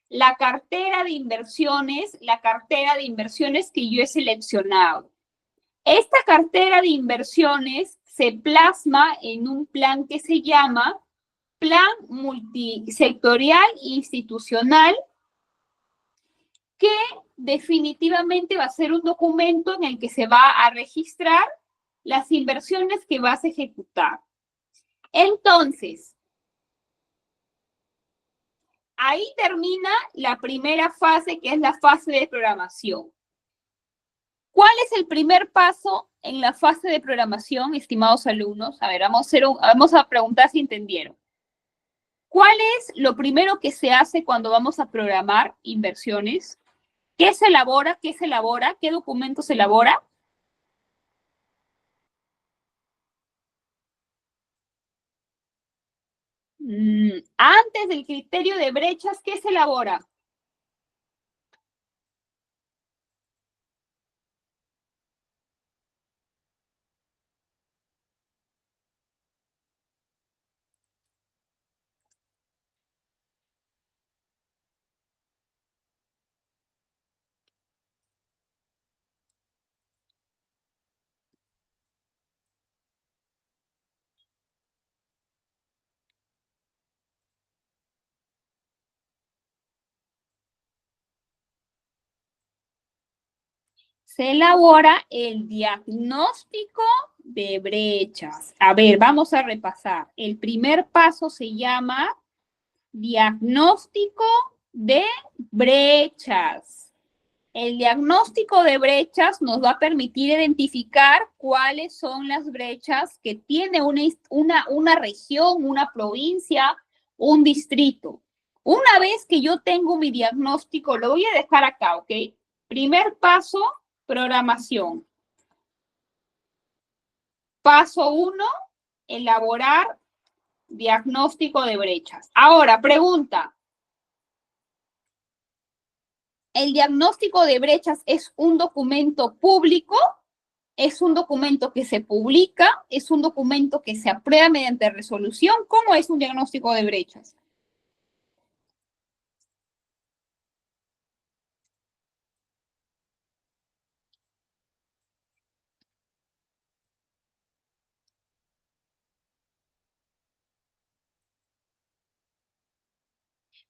la cartera de inversiones que yo he seleccionado. Esta cartera de inversiones se plasma en un plan que se llama Plan Multisectorial Institucional, que definitivamente va a ser un documento en el que se va a registrar las inversiones que vas a ejecutar. Entonces, ahí termina la primera fase, que es la fase de programación. ¿Cuál es el primer paso en la fase de programación, estimados alumnos? A ver, vamos a preguntar si entendieron. ¿Cuál es lo primero que se hace cuando vamos a programar inversiones? ¿Qué se elabora? ¿Qué se elabora? ¿Qué documento se elabora? Antes del criterio de brechas, ¿qué se elabora? Se elabora el diagnóstico de brechas. A ver, vamos a repasar. El primer paso se llama diagnóstico de brechas. El diagnóstico de brechas nos va a permitir identificar cuáles son las brechas que tiene una región, una provincia, un distrito. Una vez que yo tengo mi diagnóstico, lo voy a dejar acá, ¿ok? Primer paso, programación. Paso 1, elaborar diagnóstico de brechas. Ahora, pregunta. ¿El diagnóstico de brechas es un documento público? ¿Es un documento que se publica? ¿Es un documento que se aprueba mediante resolución? ¿Cómo es un diagnóstico de brechas?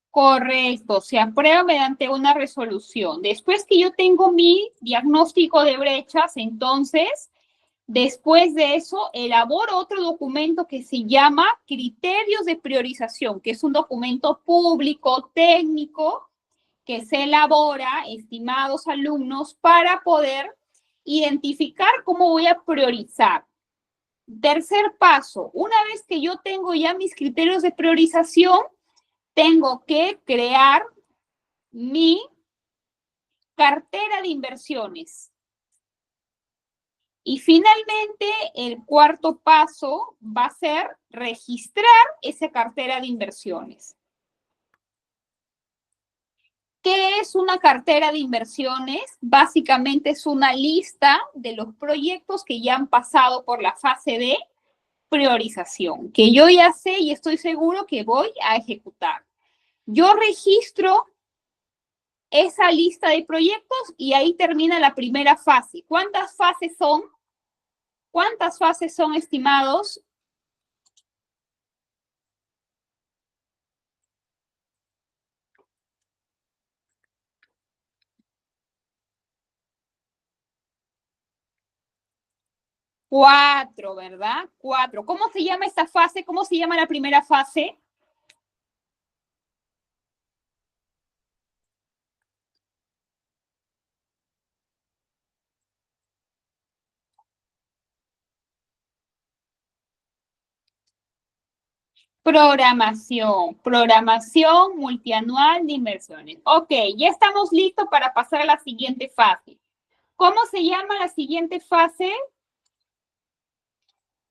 Correcto, se aprueba mediante una resolución. Después que yo tengo mi diagnóstico de brechas, entonces, después de eso, elaboro otro documento que se llama criterios de priorización, que es un documento público, técnico, que se elabora, estimados alumnos, para poder identificar cómo voy a priorizar. Tercer paso, una vez que yo tengo ya mis criterios de priorización, tengo que crear mi cartera de inversiones. Y finalmente, el cuarto paso va a ser registrar esa cartera de inversiones. ¿Qué es una cartera de inversiones? Básicamente es una lista de los proyectos que ya han pasado por la fase de priorización, que yo ya sé y estoy seguro que voy a ejecutar. Yo registro esa lista de proyectos y ahí termina la primera fase. ¿Cuántas fases son? ¿Cuántas fases son, estimados? Cuatro, ¿verdad? Cuatro. ¿Cómo se llama esta fase? ¿Cómo se llama la primera fase? Programación multianual de inversiones. Ok, ya estamos listos para pasar a la siguiente fase. ¿Cómo se llama la siguiente fase?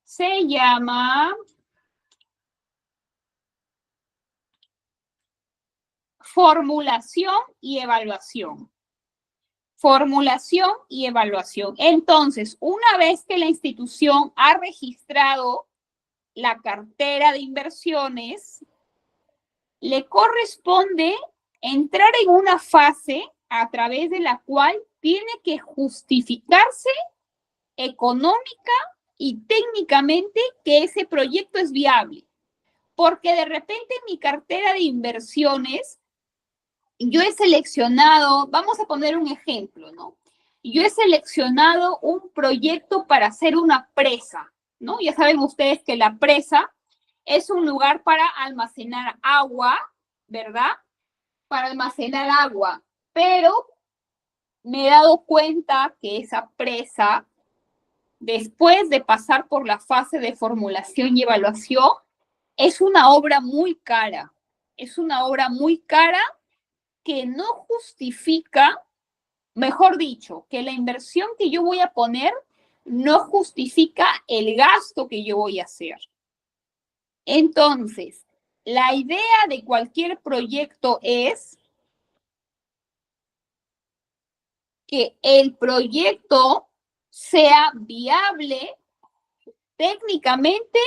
Se llama formulación y evaluación. Formulación y evaluación. Entonces, una vez que la institución ha registrado la cartera de inversiones, le corresponde entrar en una fase a través de la cual tiene que justificarse económica y técnicamente que ese proyecto es viable. Porque de repente en mi cartera de inversiones, yo he seleccionado, vamos a poner un ejemplo, ¿no? Yo he seleccionado un proyecto para hacer una presa, ¿no? Ya saben ustedes que la presa es un lugar para almacenar agua, ¿verdad? Para almacenar agua, pero me he dado cuenta que esa presa, después de pasar por la fase de formulación y evaluación, es una obra muy cara. Es una obra muy cara que no justifica, mejor dicho, que la inversión que yo voy a poner no justifica el gasto que yo voy a hacer. Entonces, la idea de cualquier proyecto es que el proyecto sea viable técnicamente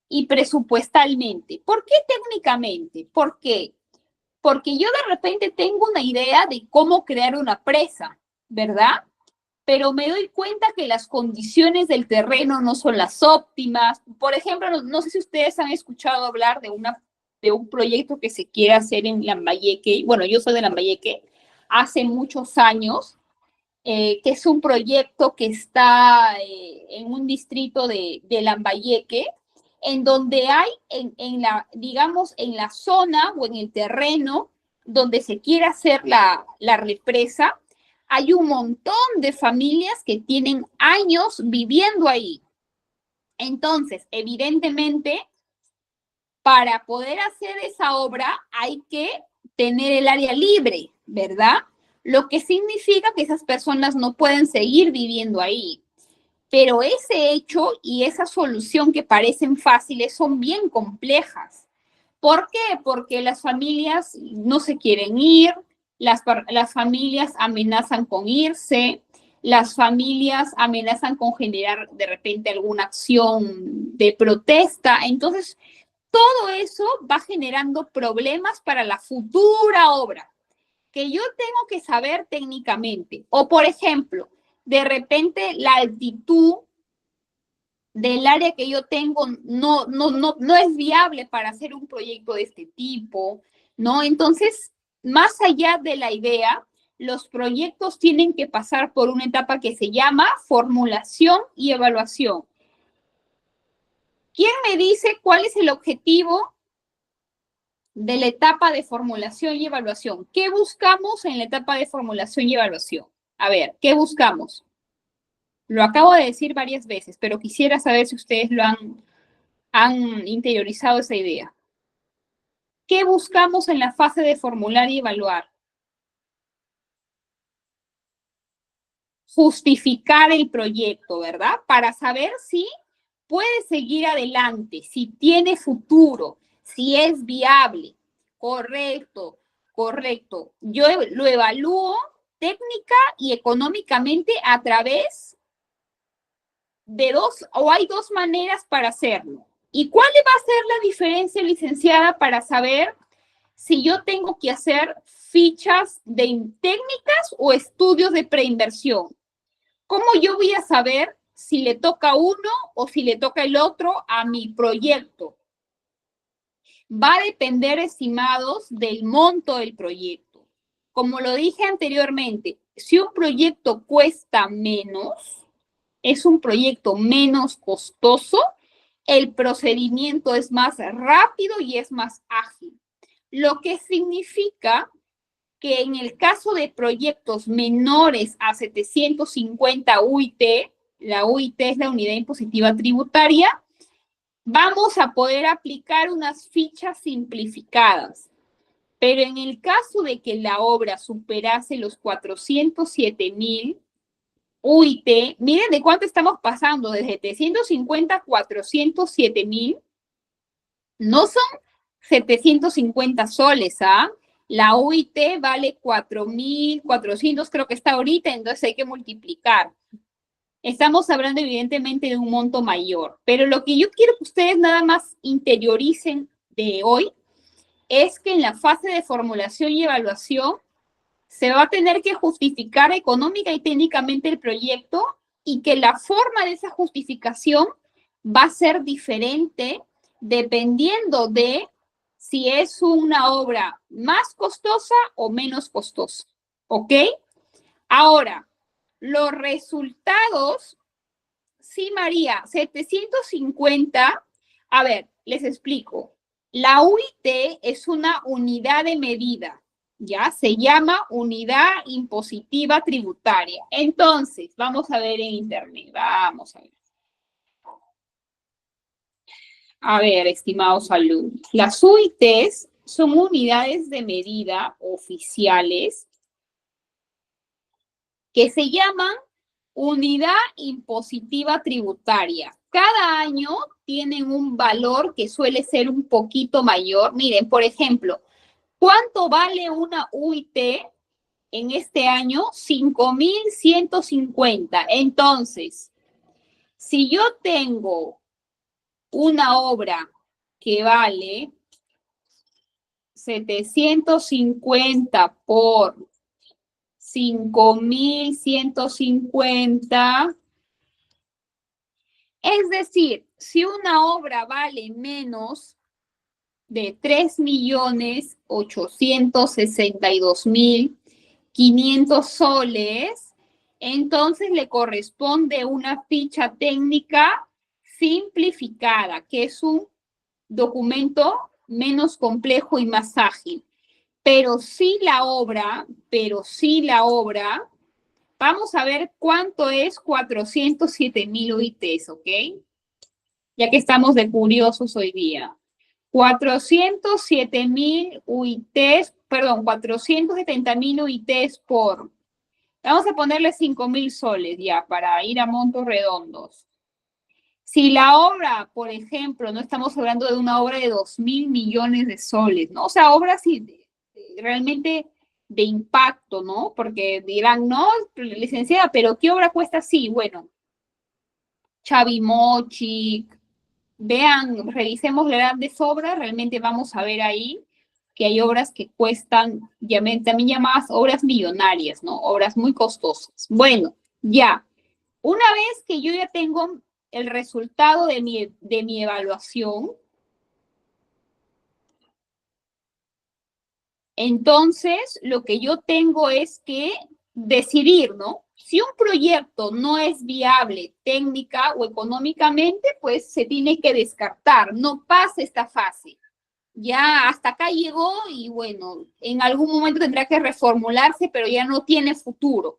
y presupuestalmente. ¿Por qué técnicamente? ¿Por qué? Porque yo de repente tengo una idea de cómo crear una presa, ¿verdad? Pero me doy cuenta que las condiciones del terreno no son las óptimas. Por ejemplo, no sé si ustedes han escuchado hablar de un proyecto que se quiere hacer en Lambayeque. Bueno, yo soy de Lambayeque hace muchos años, que es un proyecto que está en un distrito de Lambayeque, en donde hay, digamos, en la zona o en el terreno donde se quiere hacer la represa, hay un montón de familias que tienen años viviendo ahí. Entonces, evidentemente, para poder hacer esa obra hay que tener el área libre, ¿verdad? Lo que significa que esas personas no pueden seguir viviendo ahí. Pero ese hecho y esa solución que parecen fáciles son bien complejas. ¿Por qué? Porque las familias no se quieren ir, las familias amenazan con irse, las familias amenazan con generar de repente alguna acción de protesta. Entonces, todo eso va generando problemas para la futura obra que yo tengo que saber técnicamente. O, por ejemplo, de repente la altitud del área que yo tengo no es viable para hacer un proyecto de este tipo, ¿no? Entonces, más allá de la idea, los proyectos tienen que pasar por una etapa que se llama formulación y evaluación. ¿Quién me dice cuál es el objetivo de la etapa de formulación y evaluación? ¿Qué buscamos en la etapa de formulación y evaluación? A ver, ¿qué buscamos? Lo acabo de decir varias veces, pero quisiera saber si ustedes han interiorizado esa idea. ¿Qué buscamos en la fase de formular y evaluar? Justificar el proyecto, ¿verdad? Para saber si puede seguir adelante, si tiene futuro, si es viable. Correcto, correcto. Yo lo evalúo técnica y económicamente a través de hay dos maneras para hacerlo. ¿Y cuál va a ser la diferencia, licenciada, para saber si yo tengo que hacer fichas de técnicas o estudios de preinversión? ¿Cómo yo voy a saber si le toca uno o si le toca el otro a mi proyecto? Va a depender, estimados, del monto del proyecto. Como lo dije anteriormente, si un proyecto cuesta menos, es un proyecto menos costoso, el procedimiento es más rápido y es más ágil. Lo que significa que en el caso de proyectos menores a 750 UIT, la UIT es la unidad impositiva tributaria, vamos a poder aplicar unas fichas simplificadas. Pero en el caso de que la obra superase los 407,000 UIT, miren de cuánto estamos pasando, de 750 a 407,000, no son 750 soles, ¿ah? La UIT vale 4,400, creo que está ahorita, entonces hay que multiplicar. Estamos hablando evidentemente de un monto mayor, pero lo que yo quiero que ustedes nada más interioricen de hoy es que en la fase de formulación y evaluación se va a tener que justificar económica y técnicamente el proyecto y que la forma de esa justificación va a ser diferente dependiendo de si es una obra más costosa o menos costosa. ¿Ok? Ahora, los resultados, sí, María, 750, a ver, les explico. La UIT es una unidad de medida, ¿ya? Se llama unidad impositiva tributaria. Entonces, vamos a ver en internet, vamos a ver. A ver, estimados alumnos, las UITs son unidades de medida oficiales que se llaman Unidad impositiva tributaria. Cada año tienen un valor que suele ser un poquito mayor. Miren, por ejemplo, ¿cuánto vale una UIT en este año? 5.150. Entonces, si yo tengo una obra que vale 750 por 5.150, es decir, si una obra vale menos de 3.862.500 soles, entonces le corresponde una ficha técnica simplificada, que es un documento menos complejo y más ágil. Pero sí la obra, vamos a ver cuánto es 407.000 UITs, ¿ok? Ya que estamos de curiosos hoy día. 407.000 UITs, perdón, 470.000 UITs por, vamos a ponerle 5.000 soles ya para ir a montos redondos. Si la obra, por ejemplo, no estamos hablando de una obra de 2.000 millones de soles, ¿no? O sea, obras realmente de impacto, ¿no? Porque dirán, no, licenciada, pero ¿qué obra cuesta así? Bueno, Chavimochic, vean, revisemos las grandes obras, realmente vamos a ver ahí que hay obras que cuestan, también llamadas obras millonarias, ¿no? Obras muy costosas. Bueno, ya, una vez que yo ya tengo el resultado de mi evaluación, entonces lo que yo tengo es que decidir, ¿no? Si un proyecto no es viable técnica o económicamente, pues se tiene que descartar, no pasa esta fase. Ya hasta acá llegó y bueno, en algún momento tendrá que reformularse, pero ya no tiene futuro.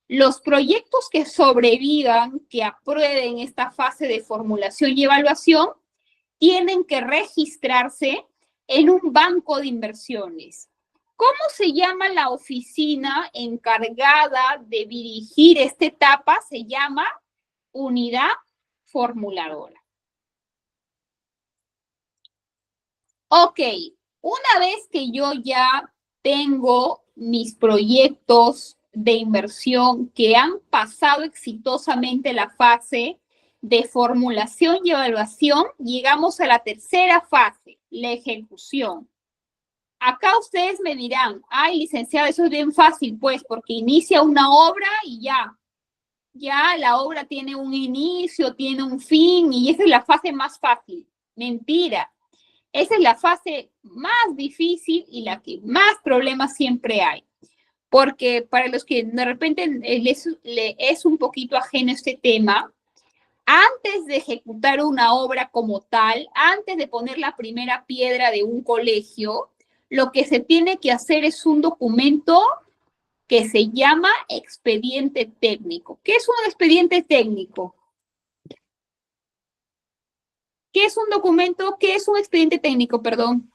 Los proyectos que sobrevivan, que aprueben esta fase de formulación y evaluación, tienen que registrarse en un banco de inversiones. ¿Cómo se llama la oficina encargada de dirigir esta etapa? Se llama unidad formuladora. Ok, una vez que yo ya tengo mis proyectos de inversión que han pasado exitosamente la fase de formulación y evaluación, llegamos a la tercera fase, la ejecución. Acá ustedes me dirán, ay, licenciada, eso es bien fácil, pues, porque inicia una obra y ya la obra tiene un inicio, tiene un fin, y esa es la fase más fácil. Mentira. Esa es la fase más difícil y la que más problemas siempre hay. Porque para los que de repente les es un poquito ajeno este tema, antes de ejecutar una obra como tal, antes de poner la primera piedra de un colegio, lo que se tiene que hacer es un documento que se llama expediente técnico. ¿Qué es un expediente técnico? ¿Qué es un documento? ¿Qué es un expediente técnico? Perdón.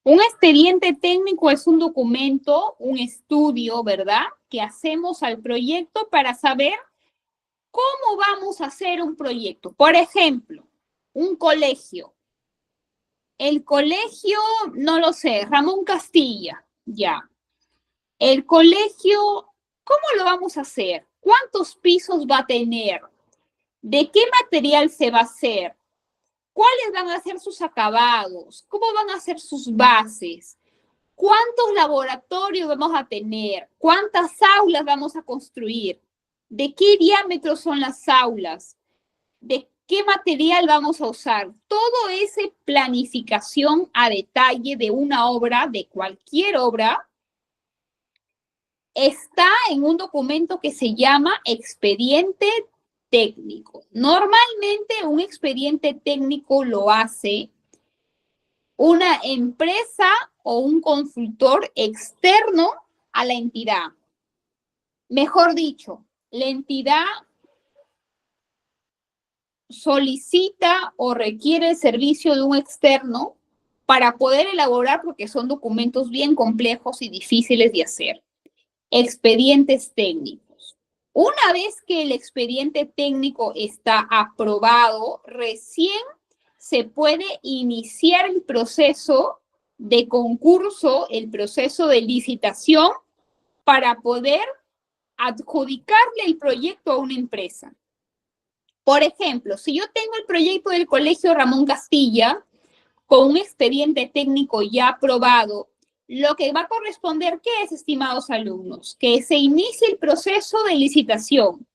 Un expediente técnico es un documento, un estudio, ¿verdad? Que hacemos al proyecto para saber cómo vamos a hacer un proyecto. Por ejemplo, un colegio. El colegio, no lo sé, Ramón Castilla, ya. El colegio, ¿cómo lo vamos a hacer? ¿Cuántos pisos va a tener? ¿De qué material se va a hacer? ¿Cuáles van a ser sus acabados? ¿Cómo van a ser sus bases? ¿Cuántos laboratorios vamos a tener? ¿Cuántas aulas vamos a construir? ¿De qué diámetro son las aulas? ¿De ¿Qué material vamos a usar? Todo esa planificación a detalle de una obra, de cualquier obra, está en un documento que se llama expediente técnico. Normalmente un expediente técnico lo hace una empresa o un consultor externo a la entidad. Mejor dicho, la entidad solicita o requiere el servicio de un externo para poder elaborar, porque son documentos bien complejos y difíciles de hacer, expedientes técnicos. Una vez que el expediente técnico está aprobado, recién se puede iniciar el proceso de concurso, el proceso de licitación para poder adjudicarle el proyecto a una empresa. Por ejemplo, si yo tengo el proyecto del Colegio Ramón Castilla con un expediente técnico ya aprobado, lo que va a corresponder, ¿qué es, estimados alumnos? Que se inicie el proceso de licitación.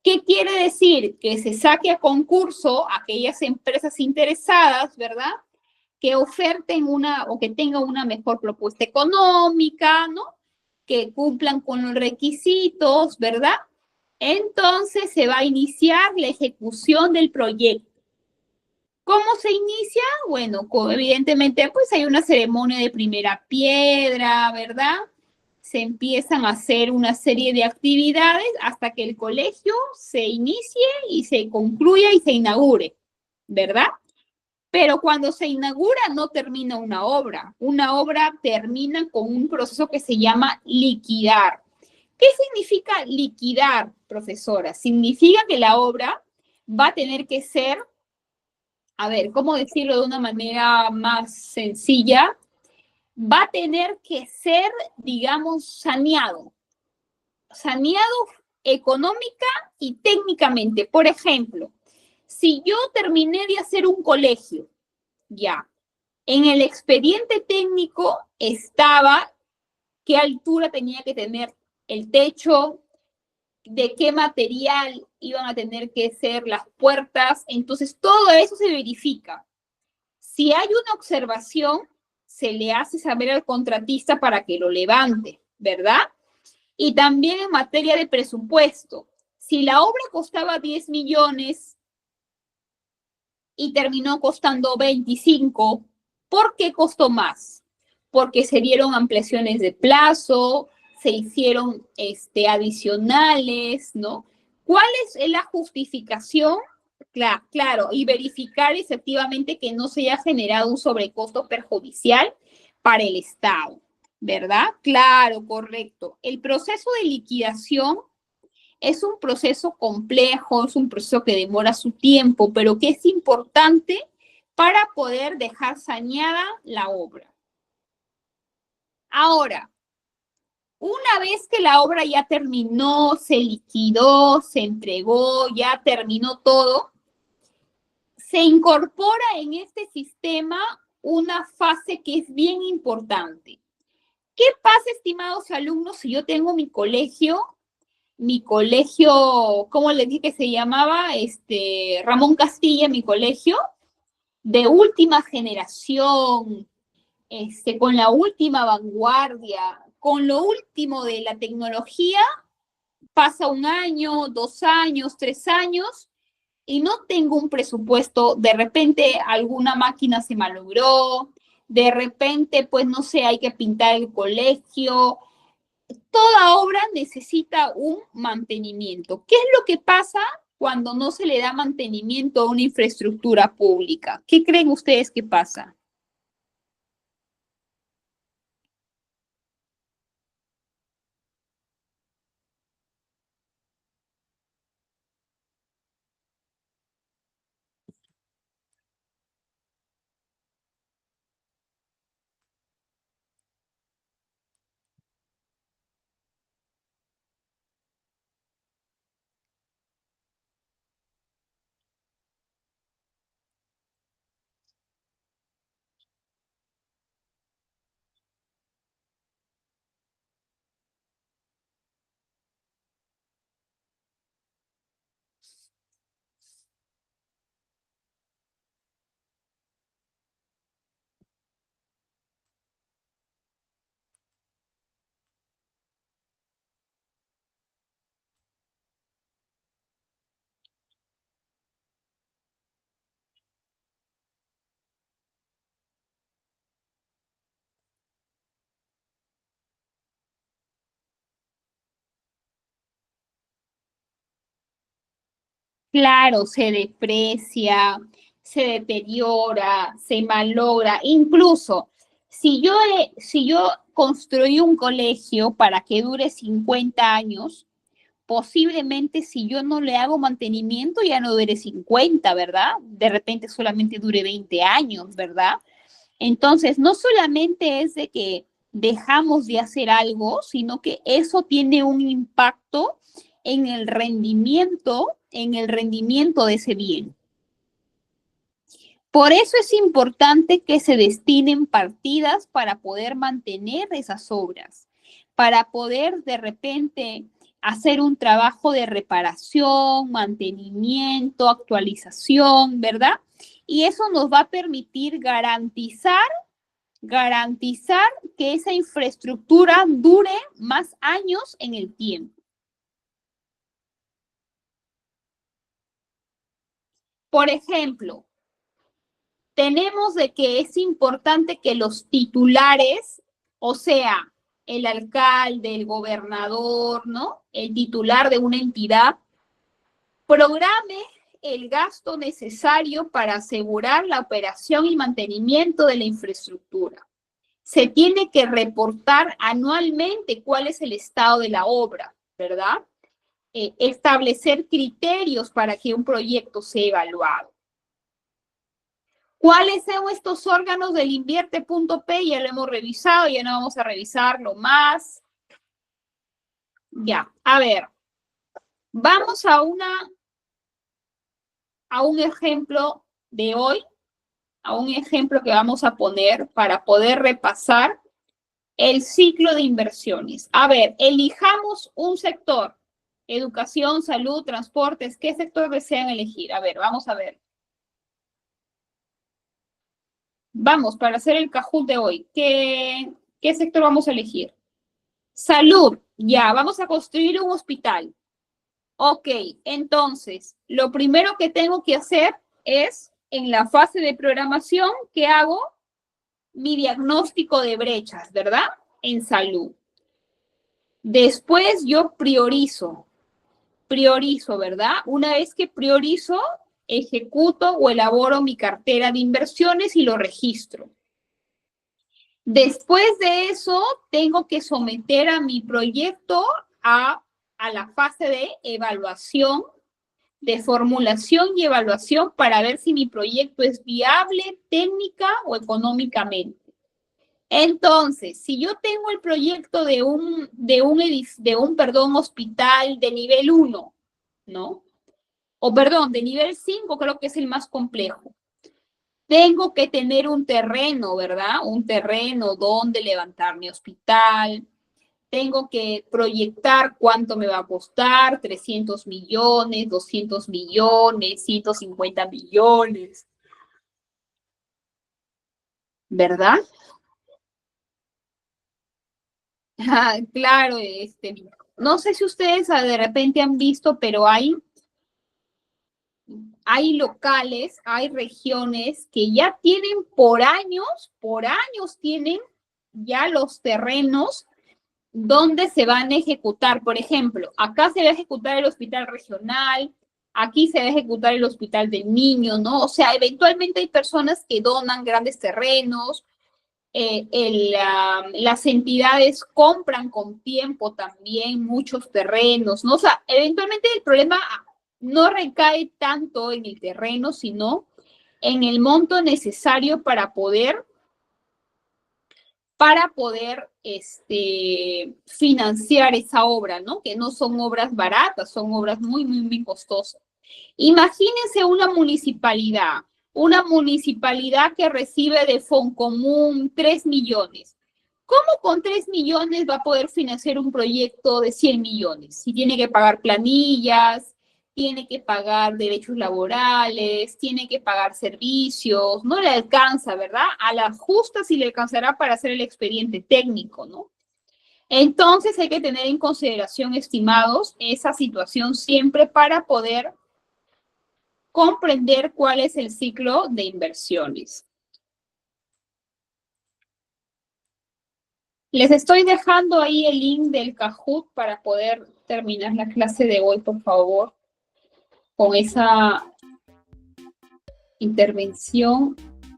¿Qué quiere decir? Que se saque a concurso a aquellas empresas interesadas, ¿verdad? Que oferten una o que tengan una mejor propuesta económica, ¿no? Que cumplan con los requisitos, ¿verdad? Entonces se va a iniciar la ejecución del proyecto. ¿Cómo se inicia? Bueno, evidentemente, pues hay una ceremonia de primera piedra, ¿verdad? Se empiezan a hacer una serie de actividades hasta que el colegio se inicie y se concluya y se inaugure, ¿verdad? Pero cuando se inaugura no termina una obra termina con un proceso que se llama liquidar. ¿Qué significa liquidar, profesora? Significa que la obra va a tener que ser, a ver, ¿cómo decirlo de una manera más sencilla? Va a tener que ser, digamos, saneado económica y técnicamente. Por ejemplo, si yo terminé de hacer un colegio, ya, en el expediente técnico estaba qué altura tenía que tener el techo, de qué material iban a tener que ser las puertas. Entonces, todo eso se verifica. Si hay una observación, se le hace saber al contratista para que lo levante, ¿verdad? Y también en materia de presupuesto. Si la obra costaba 10 millones y terminó costando 25, ¿por qué costó más? Porque se dieron ampliaciones de plazo, se hicieron adicionales, ¿no? ¿Cuál es la justificación? Claro, y verificar efectivamente que no se haya generado un sobrecosto perjudicial para el Estado, ¿verdad? Claro, correcto. El proceso de liquidación es un proceso complejo, es un proceso que demora su tiempo, pero que es importante para poder dejar saneada la obra. Ahora, una vez que la obra ya terminó, se liquidó, se entregó, ya terminó todo, se incorpora en este sistema una fase que es bien importante. ¿Qué pasa, estimados alumnos, si yo tengo mi colegio, ¿cómo le dije que se llamaba? Ramón Castilla, mi colegio, de última generación, con la última vanguardia, con lo último de la tecnología, pasa un año, 2 años, 3 años, y no tengo un presupuesto, de repente alguna máquina se malogró, de repente, pues no sé, hay que pintar el colegio. Toda obra necesita un mantenimiento. ¿Qué es lo que pasa cuando no se le da mantenimiento a una infraestructura pública? ¿Qué creen ustedes que pasa? Claro, se deprecia, se deteriora, se malogra. Incluso, si yo construí un colegio para que dure 50 años, posiblemente si yo no le hago mantenimiento ya no dure 50, ¿verdad? De repente solamente dure 20 años, ¿verdad? Entonces, no solamente es de que dejamos de hacer algo, sino que eso tiene un impacto en el rendimiento de ese bien. Por eso es importante que se destinen partidas para poder mantener esas obras, para poder de repente hacer un trabajo de reparación, mantenimiento, actualización, ¿verdad? Y eso nos va a permitir garantizar que esa infraestructura dure más años en el tiempo. Por ejemplo, tenemos de que es importante que los titulares, o sea, el alcalde, el gobernador, ¿no? El titular de una entidad, programe el gasto necesario para asegurar la operación y mantenimiento de la infraestructura. Se tiene que reportar anualmente cuál es el estado de la obra, ¿verdad? Establecer criterios para que un proyecto sea evaluado. ¿Cuáles son estos órganos del invierte.p? Ya lo hemos revisado, ya no vamos a revisarlo más. Ya, a ver, vamos a un ejemplo de hoy, a un ejemplo que vamos a poner para poder repasar el ciclo de inversiones. A ver, elijamos un sector. Educación, salud, transportes. ¿Qué sector desean elegir? A ver, vamos a ver. Vamos, para hacer el Kahoot de hoy, ¿qué sector vamos a elegir? Salud, ya, vamos a construir un hospital. Ok, entonces, lo primero que tengo que hacer es, en la fase de programación, que hago mi diagnóstico de brechas, ¿verdad? En salud. Después yo priorizo, ¿verdad? Una vez que priorizo, ejecuto o elaboro mi cartera de inversiones y lo registro. Después de eso, tengo que someter a mi proyecto a la fase de evaluación, de formulación y evaluación para ver si mi proyecto es viable técnica o económicamente. Entonces, si yo tengo el proyecto de un hospital de nivel 1, ¿no? O perdón, de nivel 5 creo que es el más complejo. Tengo que tener un terreno, ¿verdad? Un terreno donde levantar mi hospital. Tengo que proyectar cuánto me va a costar, 300 millones, 200 millones, 150 millones, ¿verdad? Ah, claro, no sé si ustedes de repente han visto, pero hay locales, hay regiones que ya tienen por años tienen ya los terrenos donde se van a ejecutar. Por ejemplo, acá se va a ejecutar el hospital regional, aquí se va a ejecutar el hospital del niño, ¿no? O sea, eventualmente hay personas que donan grandes terrenos, las entidades compran con tiempo también muchos terrenos, ¿no? O sea, eventualmente el problema no recae tanto en el terreno, sino en el monto necesario para poder financiar esa obra, ¿no? Que no son obras baratas, son obras muy, muy, muy costosas. Imagínense una municipalidad que recibe de Foncomún 3 millones. ¿Cómo con 3 millones va a poder financiar un proyecto de 100 millones? Si tiene que pagar planillas, tiene que pagar derechos laborales, tiene que pagar servicios, no le alcanza, ¿verdad? A la justa sí le alcanzará para hacer el expediente técnico, ¿no? Entonces hay que tener en consideración, estimados, esa situación siempre para poder comprender cuál es el ciclo de inversiones. Les estoy dejando ahí el link del Kahoot para poder terminar la clase de hoy, por favor. con esa intervención.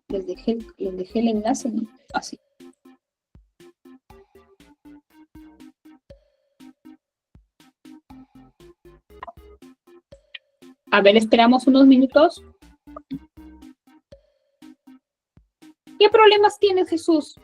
Les dejé el enlace, ¿no? Así. A ver, esperamos unos minutos. ¿Qué problemas tiene Jesús?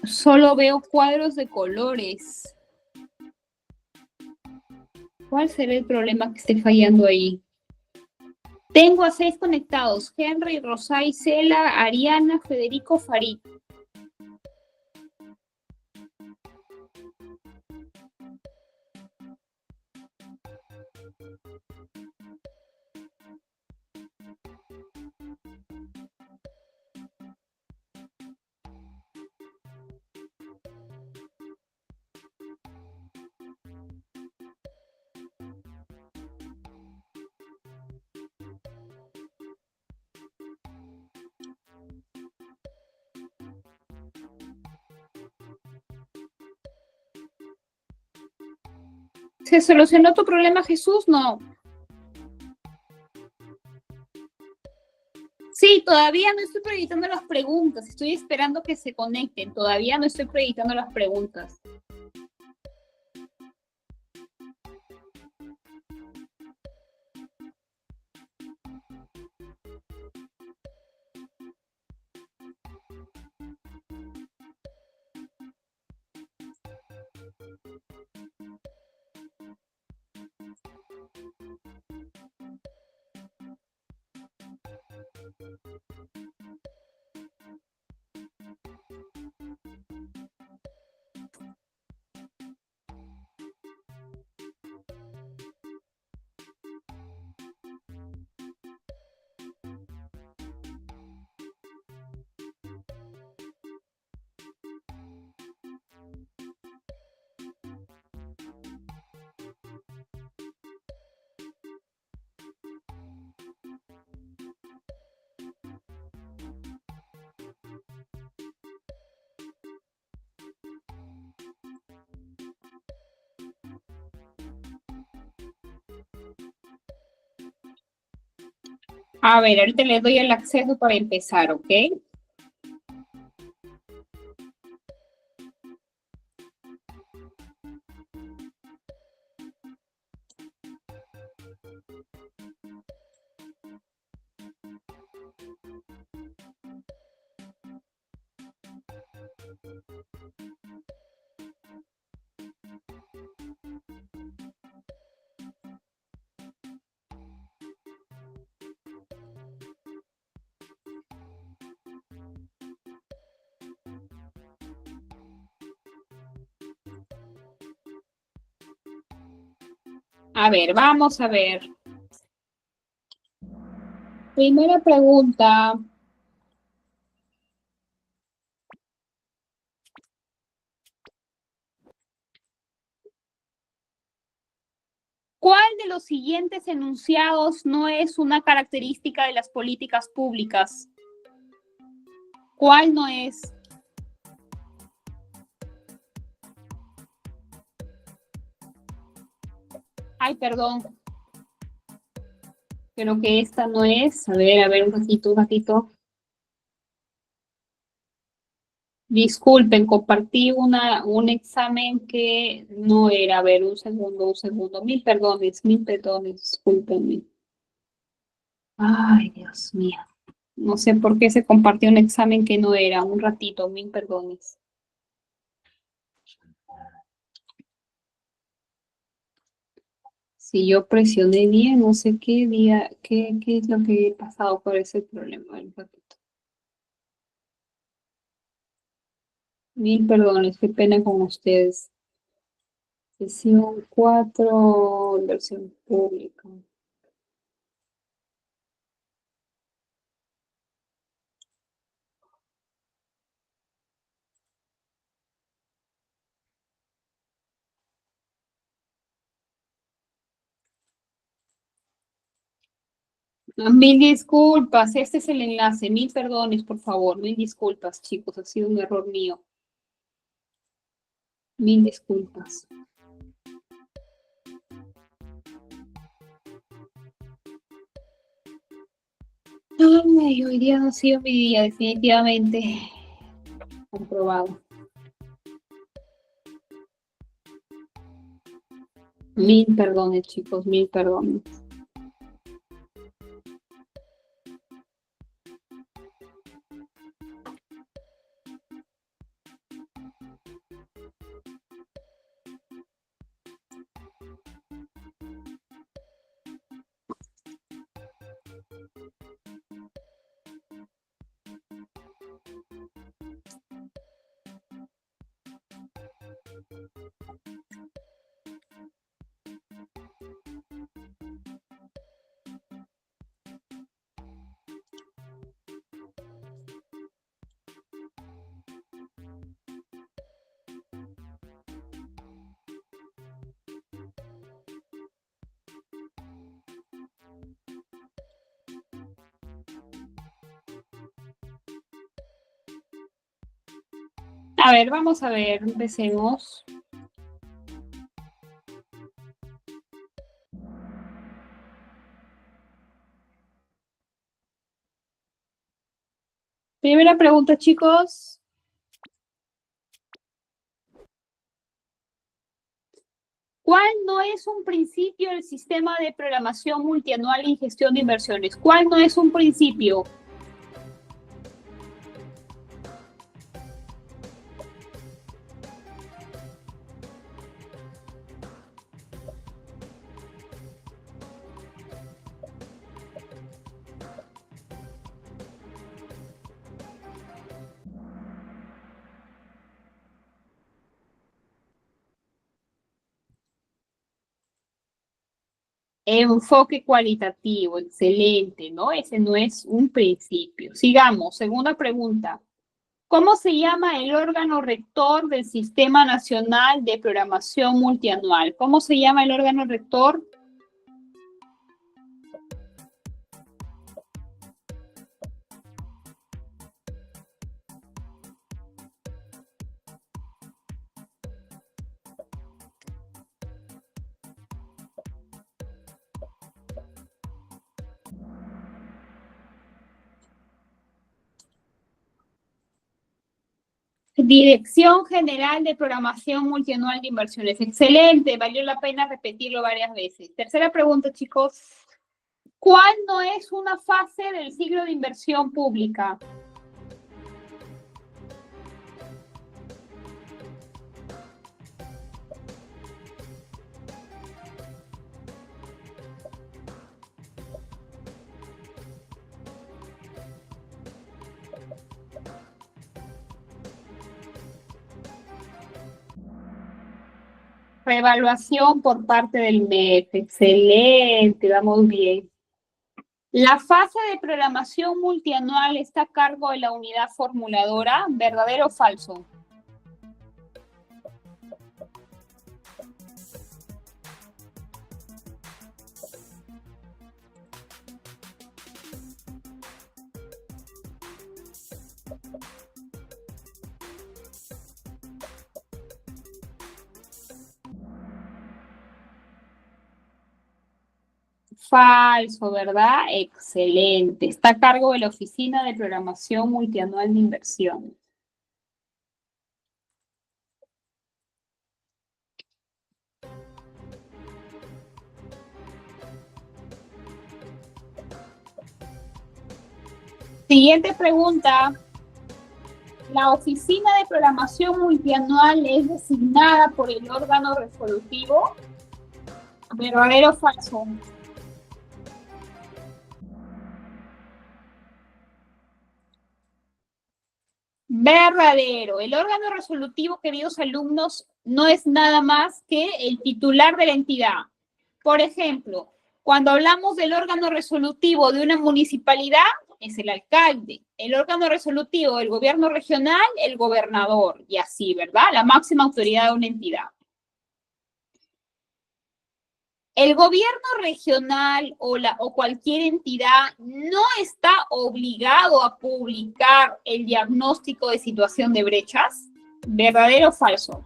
Solo veo cuadros de colores. ¿Cuál será el problema que esté fallando ahí? Tengo a 6 conectados. Henry, Rosay, Cela, Ariana, Federico, Farid. ¿Se solucionó tu problema, Jesús? No. Sí, todavía no estoy proyectando las preguntas. Estoy esperando que se conecten. Todavía no estoy proyectando las preguntas. A ver, ahorita les doy el acceso para empezar, ¿ok? A ver, vamos a ver. Primera pregunta. ¿Cuál de los siguientes enunciados no es una característica de las políticas públicas? ¿Cuál no es? Ay, perdón. Creo que esta no es. A ver, un ratito, un ratito. Disculpen, compartí un examen que no era. A ver, un segundo, un segundo. Mil perdones, discúlpenme. Ay, Dios mío. No sé por qué se compartió un examen que no era. Un ratito, mil perdones. Si yo presioné bien, no sé qué día, qué es lo que he pasado por ese problema. A ver, un ratito. Mil perdones, qué pena con ustedes. Sesión 4, versión pública. Mil disculpas, este es el enlace. Mil perdones, por favor. Mil disculpas, chicos, ha sido un error mío. Mil disculpas. Ay, hoy día no ha sido mi día, definitivamente. Comprobado. Mil perdones, chicos, mil perdones. A ver, vamos a ver, empecemos. Primera pregunta, chicos. ¿Cuál no es un principio del sistema de programación multianual y gestión de inversiones? ¿Cuál no es un principio? Enfoque cualitativo, excelente, ¿no? Ese no es un principio. Sigamos, segunda pregunta. ¿Cómo se llama el órgano rector del Sistema Nacional de Programación Multianual? ¿Cómo se llama el órgano rector? Dirección General de Programación Multianual de Inversiones. Excelente, valió la pena repetirlo varias veces. Tercera pregunta, chicos. ¿Cuál no es una fase del ciclo de inversión pública? Reevaluación por parte del MEF. Excelente, vamos bien. La fase de programación multianual está a cargo de la unidad formuladora, ¿verdadero o falso? Falso, ¿verdad? Excelente. Está a cargo de la Oficina de Programación Multianual de Inversiones. Siguiente pregunta. ¿La Oficina de Programación Multianual es designada por el órgano resolutivo? ¿Verdadero o falso? Verdadero. El órgano resolutivo, queridos alumnos, no es nada más que el titular de la entidad. Por ejemplo, cuando hablamos del órgano resolutivo de una municipalidad, es el alcalde. El órgano resolutivo del gobierno regional, el gobernador. Y así, ¿verdad? La máxima autoridad de una entidad. El gobierno regional o cualquier entidad no está obligado a publicar el diagnóstico de situación de brechas. ¿Verdadero o falso?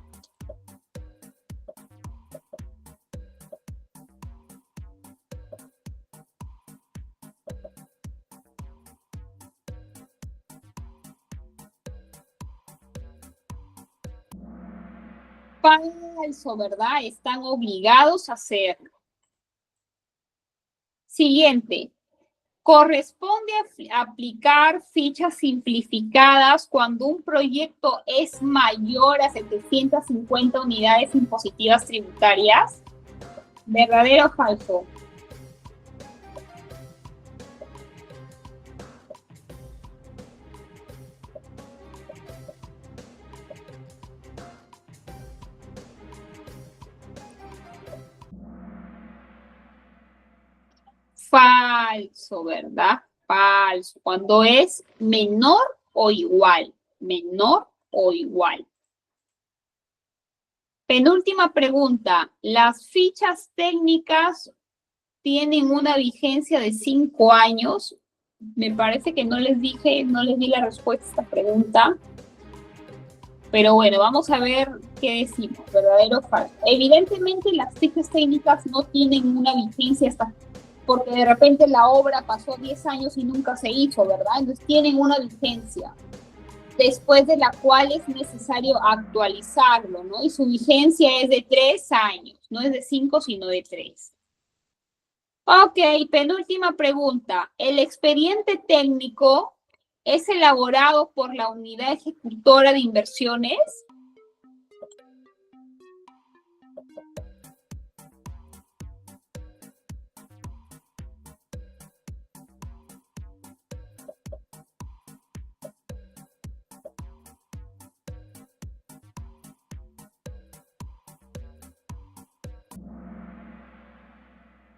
Falso, ¿verdad? Están obligados a hacerlo. Siguiente. Corresponde aplicar fichas simplificadas cuando un proyecto es mayor a 750 unidades impositivas tributarias. ¿Verdadero o falso? Falso, ¿verdad? Falso. Cuando es menor o igual. Menor o igual. Penúltima pregunta. ¿Las fichas técnicas tienen una vigencia de 5 años? Me parece que no les di la respuesta a esta pregunta. Pero bueno, vamos a ver qué decimos, verdadero o falso. Evidentemente las fichas técnicas no tienen una vigencia hasta porque de repente la obra pasó 10 años y nunca se hizo, ¿verdad? Entonces tienen una vigencia después de la cual es necesario actualizarlo, ¿no? Y su vigencia es de 3 años, no es de 5, sino de 3. Ok, penúltima pregunta. ¿El expediente técnico es elaborado por la unidad ejecutora de inversiones?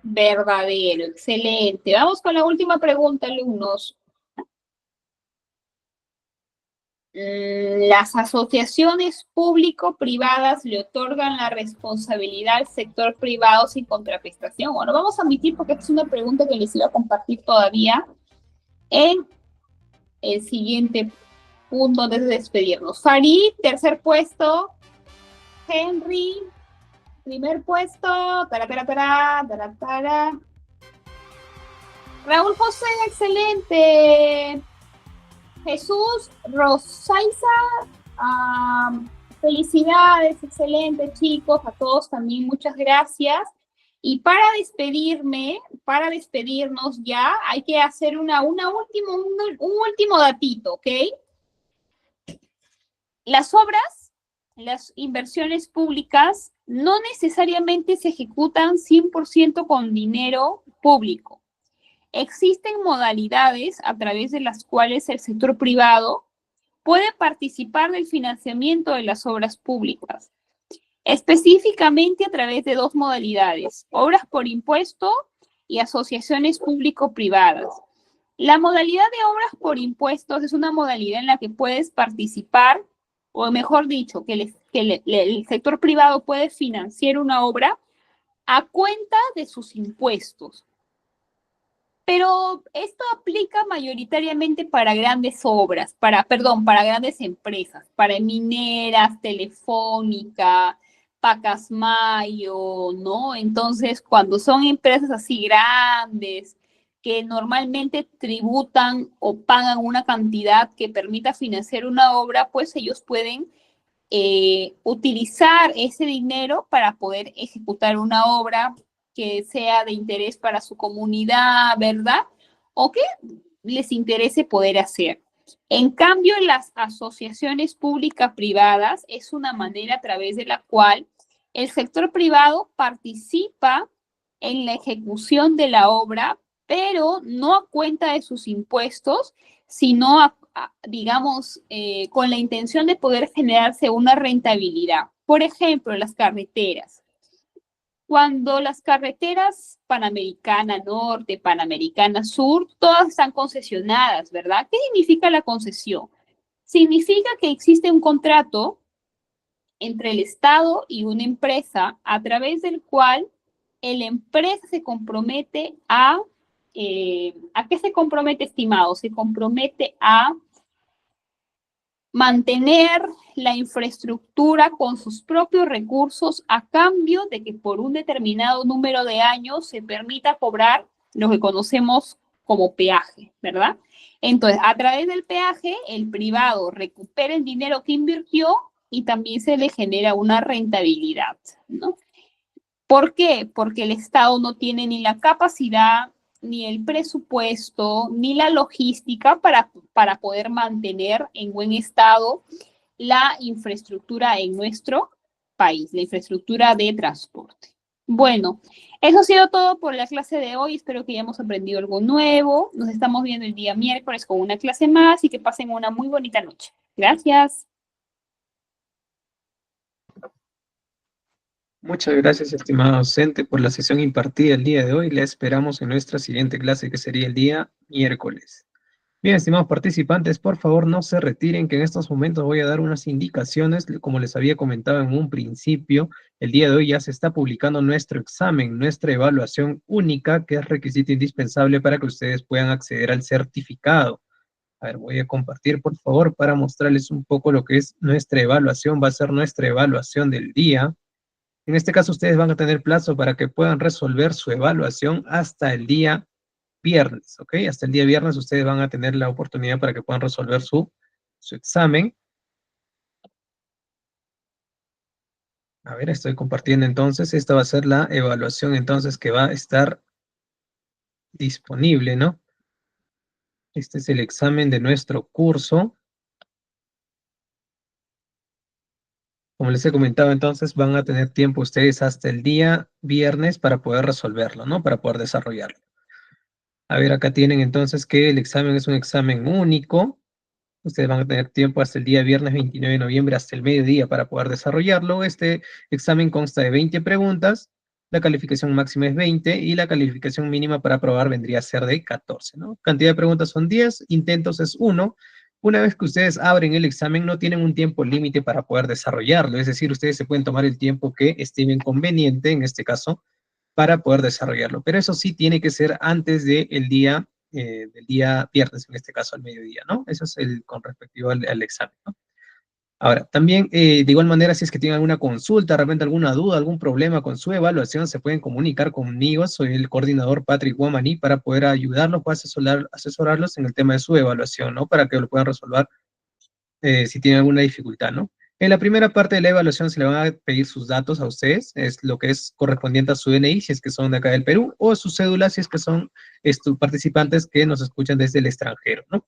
Verdadero, excelente. Vamos con la última pregunta, alumnos. Las asociaciones público-privadas le otorgan la responsabilidad al sector privado sin contraprestación. Bueno, vamos a admitir porque es una pregunta que les iba a compartir todavía en el siguiente punto antes de despedirnos. Farid, tercer puesto. Henry, primer puesto. Raúl José, excelente. Jesús Rosaiza, felicidades, excelente chicos, a todos también muchas gracias. Y para despedirnos ya, hay que hacer un último datito, ¿ok? Las obras, las inversiones públicas, no necesariamente se ejecutan 100% con dinero público. Existen modalidades a través de las cuales el sector privado puede participar del financiamiento de las obras públicas, específicamente a través de 2 modalidades, obras por impuesto y asociaciones público-privadas. La modalidad de obras por impuestos es una modalidad en la que puedes participar, o mejor dicho, que el sector privado puede financiar una obra a cuenta de sus impuestos. Pero esto aplica mayoritariamente para grandes obras, para grandes empresas, para mineras, Telefónica, Pacasmayo, ¿no? Entonces, cuando son empresas así grandes, que normalmente tributan o pagan una cantidad que permita financiar una obra, pues ellos pueden utilizar ese dinero para poder ejecutar una obra que sea de interés para su comunidad, ¿verdad? O que les interese poder hacer. En cambio, las asociaciones públicas privadas es una manera a través de la cual el sector privado participa en la ejecución de la obra, pero no a cuenta de sus impuestos, sino digamos, con la intención de poder generarse una rentabilidad. Por ejemplo, las carreteras. Cuando las carreteras Panamericana Norte, Panamericana Sur, todas están concesionadas, ¿verdad? ¿Qué significa la concesión? Significa que existe un contrato entre el Estado y una empresa a través del cual la empresa se compromete ¿a qué se compromete, estimado? Se compromete a mantener la infraestructura con sus propios recursos a cambio de que por un determinado número de años se permita cobrar lo que conocemos como peaje, ¿verdad? Entonces, a través del peaje, el privado recupera el dinero que invirtió y también se le genera una rentabilidad, ¿no? ¿Por qué? Porque el Estado no tiene ni la capacidad, ni el presupuesto, ni la logística para poder mantener en buen estado la infraestructura en nuestro país, la infraestructura de transporte. Bueno, eso ha sido todo por la clase de hoy. Espero que hayamos aprendido algo nuevo. Nos estamos viendo el día miércoles con una clase más y que pasen una muy bonita noche. Gracias. Muchas gracias, estimado docente, por la sesión impartida el día de hoy. La esperamos en nuestra siguiente clase, que sería el día miércoles. Bien, estimados participantes, por favor no se retiren, que en estos momentos voy a dar unas indicaciones. Como les había comentado en un principio, el día de hoy ya se está publicando nuestro examen, nuestra evaluación única, que es requisito indispensable para que ustedes puedan acceder al certificado. A ver, voy a compartir, por favor, para mostrarles un poco lo que es nuestra evaluación. Va a ser nuestra evaluación del día. En este caso, ustedes van a tener plazo para que puedan resolver su evaluación hasta el día viernes, ¿ok? Hasta el día viernes ustedes van a tener la oportunidad para que puedan resolver su examen. A ver, estoy compartiendo entonces. Esta va a ser la evaluación entonces que va a estar disponible, ¿no? Este es el examen de nuestro curso. Como les he comentado, entonces van a tener tiempo ustedes hasta el día viernes para poder resolverlo, ¿no? Para poder desarrollarlo. A ver, acá tienen entonces que el examen es un examen único. Ustedes van a tener tiempo hasta el día viernes 29 de noviembre, hasta el mediodía, para poder desarrollarlo. Este examen consta de 20 preguntas. La calificación máxima es 20 y la calificación mínima para aprobar vendría a ser de 14, ¿no? Cantidad de preguntas son 10, intentos es 1. Una vez que ustedes abren el examen, no tienen un tiempo límite para poder desarrollarlo. Es decir, ustedes se pueden tomar el tiempo que estimen conveniente, en este caso, para poder desarrollarlo. Pero eso sí tiene que ser antes del día viernes, en este caso al mediodía, ¿no? Eso es con respecto al examen, ¿no? Ahora, también, de igual manera, si es que tienen alguna consulta, de repente alguna duda, algún problema con su evaluación, se pueden comunicar conmigo. Soy el coordinador Patrick Guamaní para poder ayudarlos o asesorarlos en el tema de su evaluación, ¿no? Para que lo puedan resolver si tienen alguna dificultad, ¿no? En la primera parte de la evaluación se le van a pedir sus datos a ustedes, es lo que es correspondiente a su DNI, si es que son de acá del Perú, o su cédula, si es que son participantes que nos escuchan desde el extranjero, ¿no?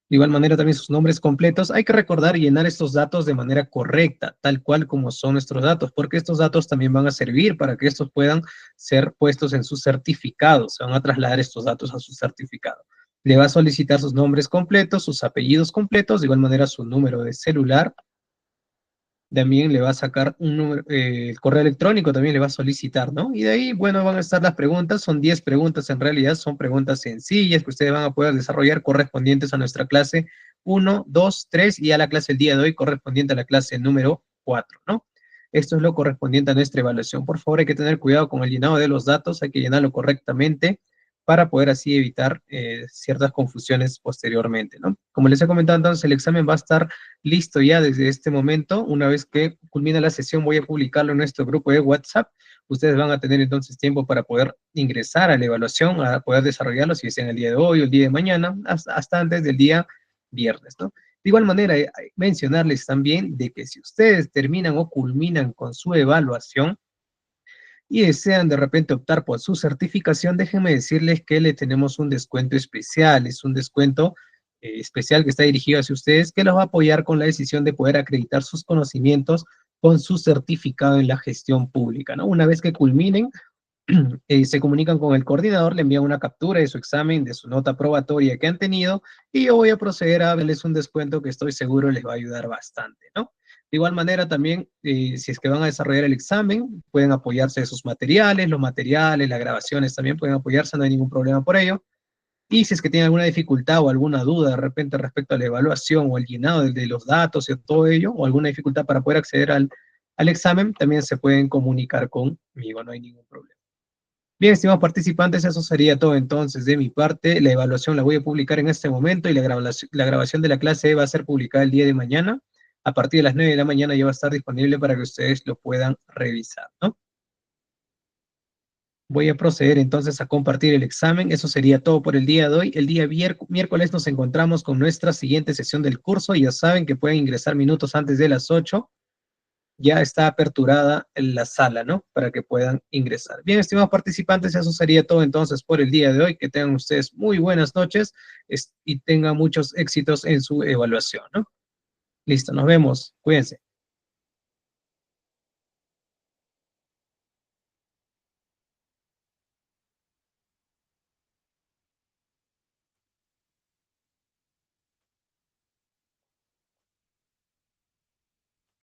De igual manera también sus nombres completos. Hay que recordar y llenar estos datos de manera correcta, tal cual como son nuestros datos, porque estos datos también van a servir para que estos puedan ser puestos en sus certificados. Se van a trasladar estos datos a su certificado. Le va a solicitar sus nombres completos, sus apellidos completos, de igual manera su número de celular. También le va a sacar un número, el correo electrónico también le va a solicitar, ¿no? Y de ahí, bueno, van a estar las preguntas, son 10 preguntas en realidad, son preguntas sencillas que ustedes van a poder desarrollar correspondientes a nuestra clase 1, 2, 3 y a la clase el día de hoy correspondiente a la clase número 4, ¿no? Esto es lo correspondiente a nuestra evaluación. Por favor, hay que tener cuidado con el llenado de los datos, hay que llenarlo correctamente para poder así evitar ciertas confusiones posteriormente, ¿no? Como les he comentado, entonces el examen va a estar listo ya desde este momento. Una vez que culmine la sesión, voy a publicarlo en nuestro grupo de WhatsApp. Ustedes van a tener entonces tiempo para poder ingresar a la evaluación, a poder desarrollarlo, si es en el día de hoy o el día de mañana, hasta antes del día viernes, ¿no? De igual manera, mencionarles también de que si ustedes terminan o culminan con su evaluación, y desean de repente optar por su certificación, déjenme decirles que le tenemos un descuento especial. Es un descuento especial que está dirigido hacia ustedes, que los va a apoyar con la decisión de poder acreditar sus conocimientos con su certificado en la gestión pública, ¿no? Una vez que culminen se comunican con el coordinador, le envían una captura de su examen, de su nota probatoria que han tenido, y yo voy a proceder a darles un descuento que estoy seguro les va a ayudar bastante, ¿no? De igual manera también, si es que van a desarrollar el examen, pueden apoyarse de sus materiales, los materiales, las grabaciones también pueden apoyarse, no hay ningún problema por ello. Y si es que tienen alguna dificultad o alguna duda de repente respecto a la evaluación o el llenado de los datos y todo ello, o alguna dificultad para poder acceder al examen, también se pueden comunicar conmigo, no hay ningún problema. Bien, estimados participantes, eso sería todo entonces de mi parte. La evaluación la voy a publicar en este momento y la grabación de la clase va a ser publicada el día de mañana. A partir de las 9 de la mañana ya va a estar disponible para que ustedes lo puedan revisar, ¿no? Voy a proceder entonces a compartir el examen. Eso sería todo por el día de hoy. El día miércoles nos encontramos con nuestra siguiente sesión del curso. Ya saben que pueden ingresar minutos antes de las 8. Ya está aperturada en la sala, ¿no? Para que puedan ingresar. Bien, estimados participantes, eso sería todo entonces por el día de hoy. Que tengan ustedes muy buenas noches y tengan muchos éxitos en su evaluación, ¿no? Listo, nos vemos. Cuídense.